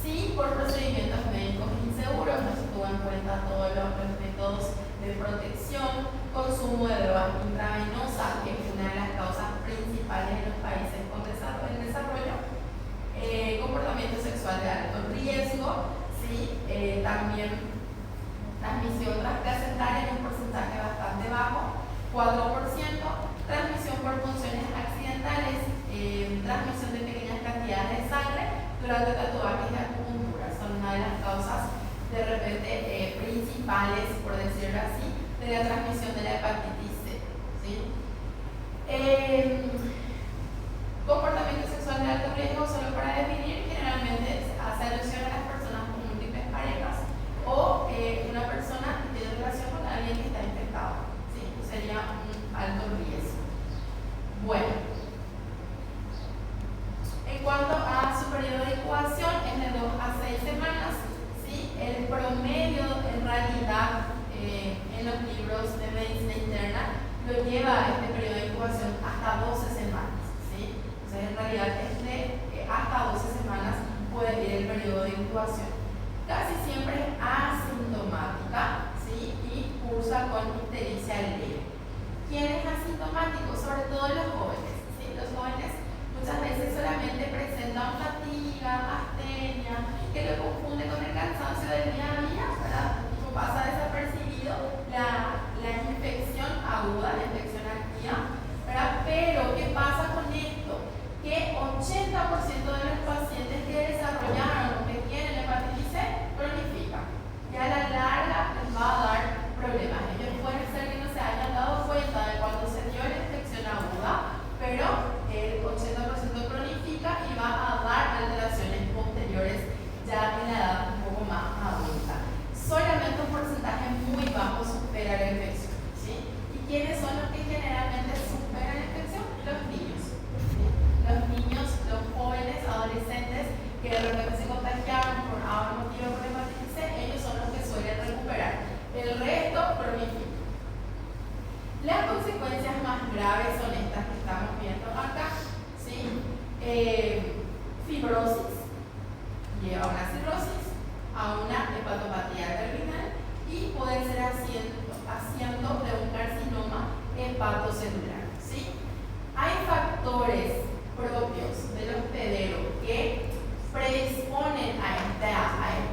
Sí, por procedimientos médicos inseguros, no se tuvo en cuenta todos los métodos de protección, consumo de drogas intravenosas, que es una de las causas principales en los países con desarrollo, comportamiento sexual de alto riesgo, ¿sí? También transmisión transplacentaria en un porcentaje bastante bajo, 4%, transmisión por funciones accidentales, transmisión de pequeñas cantidades de sangre durante tatuajes y acupuntura. Son una de las causas de repente principales, por decirlo así, de la transmisión de la hepatitis C, ¿sí? Comportamiento sexual de alto riesgo, solo para definir, generalmente hace alusión a las personas con múltiples parejas o una persona que tiene relación con alguien que está infectado, ¿sí? Sería un alto riesgo. Bueno, en cuanto a su periodo de incubación, es de 2 a 6 semanas, ¿sí? El promedio, en realidad, en los libros de medicina interna, lo lleva a este periodo de incubación hasta 12 semanas, ¿sí? Entonces, en realidad, hasta 12 semanas puede ir el periodo de incubación. Casi siempre es asintomática, ¿sí? Y cursa con ictericia leve. ¿Quién es asintomático? Sobre todo los jóvenes, ¿sí? Los jóvenes muchas veces solamente presentan fatiga, astenia, que lo confunde con el cansancio del día a día, ¿verdad? Como pasa desapercibido la infección aguda, la infección activa, ¿verdad? Pero, ¿qué pasa con esto? Que 80% de los pacientes que desarrollaron o que tienen hepatitis C cronifican. Y a la larga les va a dar problemas. Ellos pueden ser que no se hayan dado cuenta de cuando se dio la infección aguda, pero el 80% cronifica y va a dar alteraciones posteriores ya en la edad un poco más adulta. Solamente un porcentaje muy bajo supera la infección, ¿sí? ¿Y quiénes son los que generalmente superan la infección? Los niños, ¿sí? Los niños, los jóvenes, adolescentes que de repente se contagiaron por algún motivo por hepatitis C, ellos son los que suelen recuperar. El resto cronifica. Las consecuencias más graves son estas que estamos viendo acá, ¿sí? Fibrosis, lleva a una cirrosis, a una hepatopatía terminal y puede ser asiento de un carcinoma hepatocelular, ¿sí? Hay factores propios del hospedero que predisponen a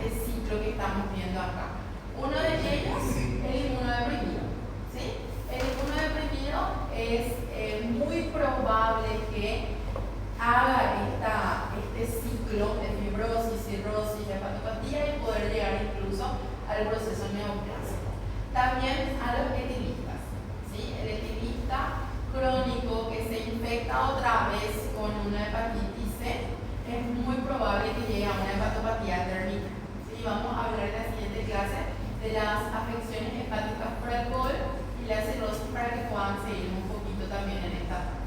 este ciclo que estamos viendo acá. Uno de ellos, el inmunodeprimido, ¿sí? El inmunodeprimido es muy probable que haga este ciclo de fibrosis, cirrosis, hepatopatía y poder llegar incluso al proceso neoplásico. También a los etilistas, ¿sí? El etilista crónico que se infecta otra vez con una hepatitis C es muy probable que llegue a una hepatopatía terminal, ¿sí? Vamos a hablar en la siguiente clase de las afecciones hepáticas por alcohol y la cirrosis para que puedan seguir un poquito también en esta.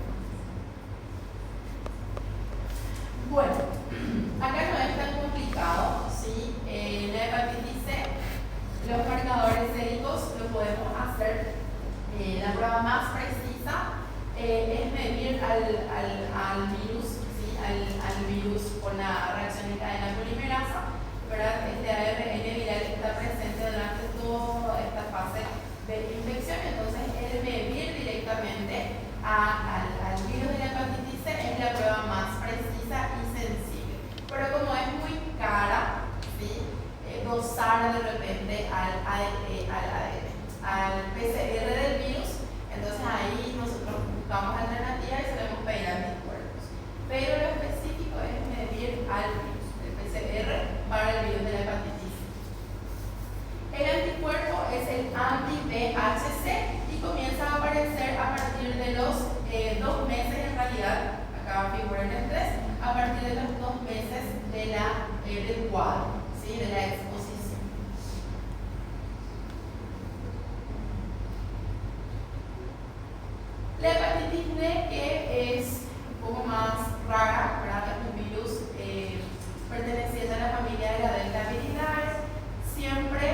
Bueno, acá no es tan complicado, ¿sí? La hepatitis C, los marcadores séricos lo podemos hacer. La prueba más precisa es medir al virus, ¿sí? al virus con la reacción en cadena polimerasa, ¿verdad? Este ARN viral está presente durante toda esta fase de infección, entonces el medir directamente al virus de la hepatitis C es la prueba más precisa y sensible. Pero como es muy cara, ¿sí? Dosar de repente al ADN, al PCR del virus, entonces ahí nosotros buscamos alternativas y solemos pedir anticuerpos. Pero lo específico es medir al virus, el PCR para el virus de la hepatitis C. El anticuerpo es el anti-VHC y comienza a aparecer a partir de los 2 meses, en realidad, acá figura en el 3, a partir de los 2 meses del cuadro, ¿sí? De la exposición. La hepatitis D, que es un poco más rara, ¿verdad? Es un virus perteneciente a la familia de la Delta Viridae. Siempre,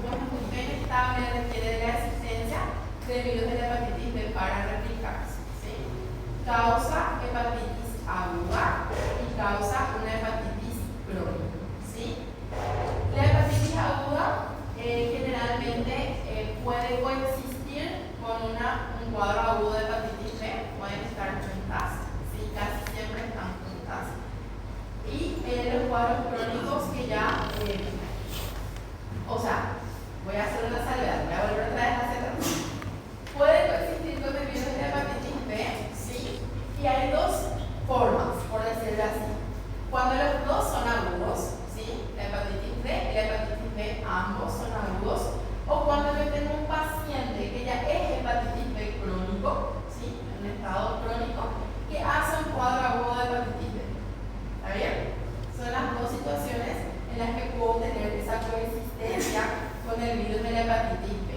como es muy bien estable, requiere de la existencia del virus de la hepatitis B para replicarse, ¿sí? Causa hepatitis aguda y causa una hepatitis crónica, ¿sí? La hepatitis aguda generalmente puede coexistir con un cuadro agudo de hepatitis B, pueden estar juntas, ¿sí? Casi siempre están juntas. Y los cuadros crónicos que ya, voy a hacer una salvedad, voy a volver otra vez a hacer puede coexistir con el virus de la hepatitis B, ¿sí? Y hay 2 formas, por decirlo así. Cuando los 2 son agudos, ¿sí? La hepatitis D y la hepatitis B ambos son agudos, o cuando yo tengo un paciente que ya es hepatitis B crónico, ¿sí? En un estado crónico, que hace un cuadro agudo de hepatitis B. ¿Está bien? Son las 2 situaciones en las que puedo tener esa coexistencia con el virus de la hepatitis B.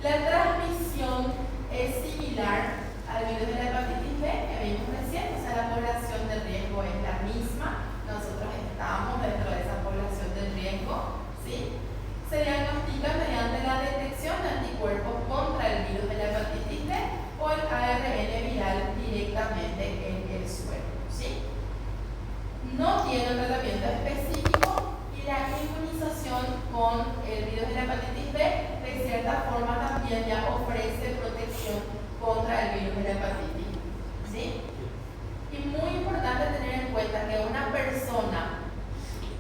La transmisión es similar al virus de la hepatitis B que vimos recién, o sea, la población de riesgo es la misma, nosotros estamos dentro de esa población de riesgo, ¿sí? Se diagnostica mediante la detección de anticuerpos contra el virus de la hepatitis B o el ARN viral directamente en el suelo, ¿sí? No tiene un tratamiento específico y la inmunización con el virus de la hepatitis B de cierta forma también ya ofrece protección contra el virus de la hepatitis, ¿sí? Y muy importante tener en cuenta que una persona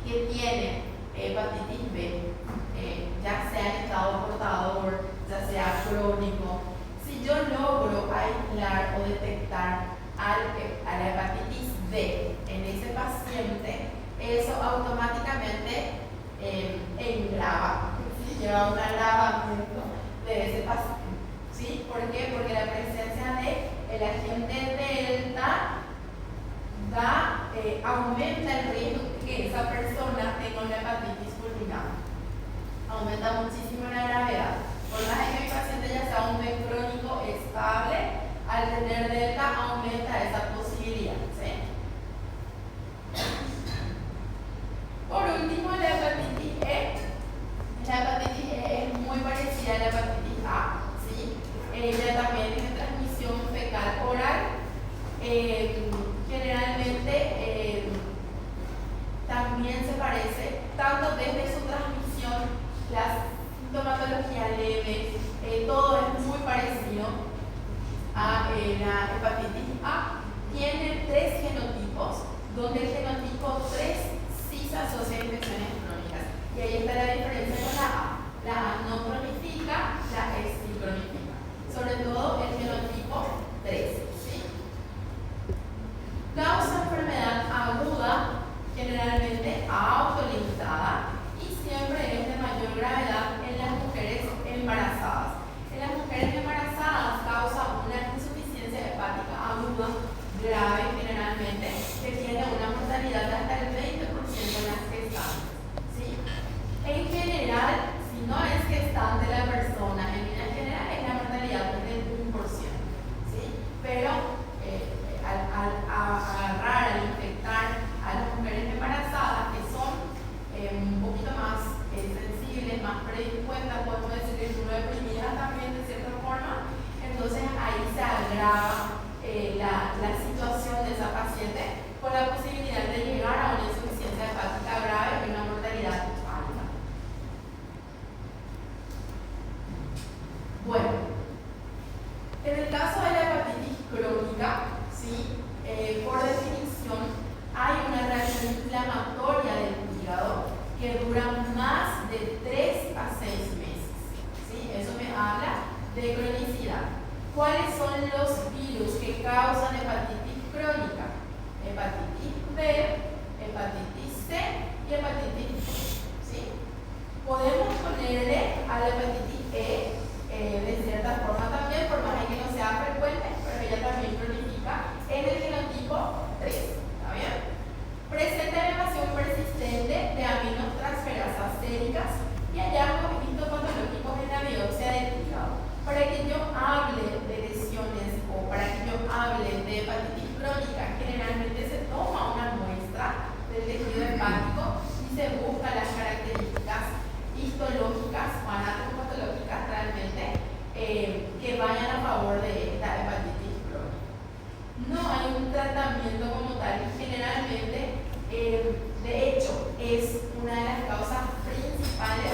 que tiene hepatitis B, ya sea en estado portador, ya sea crónico, si yo logro aislar o detectar a la hepatitis D en ese paciente, eso automáticamente engrava, ¿sí? Lleva un agravamiento de ese paciente, ¿sí? ¿Por qué? Porque la presencia del agente delta aumenta el riesgo de que esa persona tenga una hepatitis fulminante, aumenta muchísimo la gravedad. Por más que el paciente ya sea un B crónico estable, al tener delta aumenta esa posibilidad, ¿sí? Por último, la hepatitis E. La hepatitis E es muy parecida a la hepatitis A, ¿sí? Ella también tiene transmisión fecal oral. Generalmente también se parece, tanto desde su transmisión, la sintomatología leve, todo es muy parecido a la hepatitis A. Tiene 3 genotipos, donde el genotipo 3 sí se asocia a infecciones crónicas. Y ahí está la diferencia con la A. La A no cronifica, la E sí cronifica. Sobre todo el genotipo 3. ¿Sí? Causa enfermedad aguda, generalmente autolimitada, y siempre es de mayor gravedad en las mujeres embarazadas. En las mujeres embarazadas causa una insuficiencia hepática aguda grave generalmente, que tiene una mortalidad de hasta el 20% en las gestantes, ¿sí? En que duran más de 3 a 6 meses. ¿Sí? Eso me habla de cronicidad. ¿Cuáles son los virus que causan hepatitis crónica? Hepatitis B, hepatitis C y hepatitis B. ¿Sí? Podemos ponerle a la hepatitis E de cierta forma también, por más que no sea frecuente, pero ella también cronifica en el genotipo 3. ¿Está bien? Presenta elevación persistente de aminotransferasas séricas y hallazgos histopatológicos en la biopsia del hígado. Para que yo hable de lesiones o para que yo hable de hepatitis crónica, generalmente se toma una muestra del tejido hepático y se busca las características histológicas o anatomopatológicas realmente que vayan a favor de esta hepatitis crónica. No hay un tratamiento como tal, generalmente, de hecho, es una de las causas principales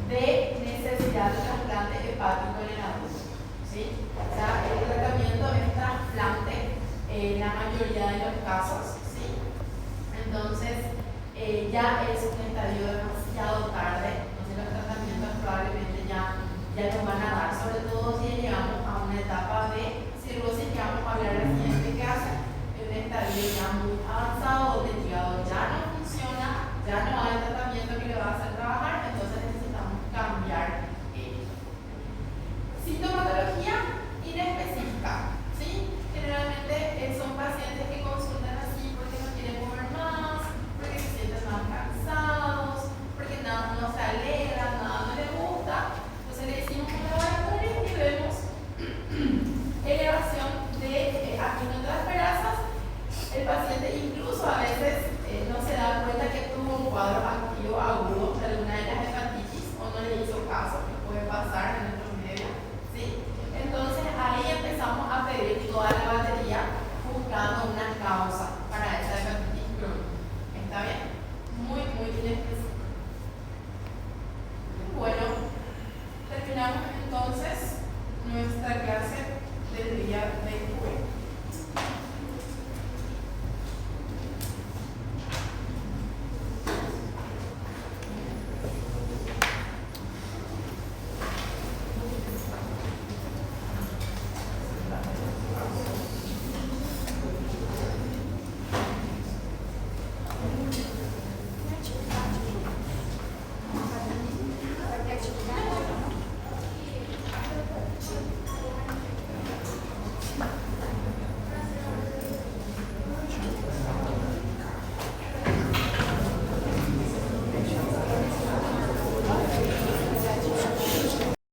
de necesidad de trasplante hepático en el adulto. ¿Sí? O sea, el tratamiento es trasplante en la mayoría de los casos. ¿Sí? Entonces, ya es un estadio demasiado tarde, entonces los tratamientos probablemente ya nos van a dar, sobre todo si llegamos a una etapa de cirrosis que vamos a hablar la siguiente clase, en un estadio ya muy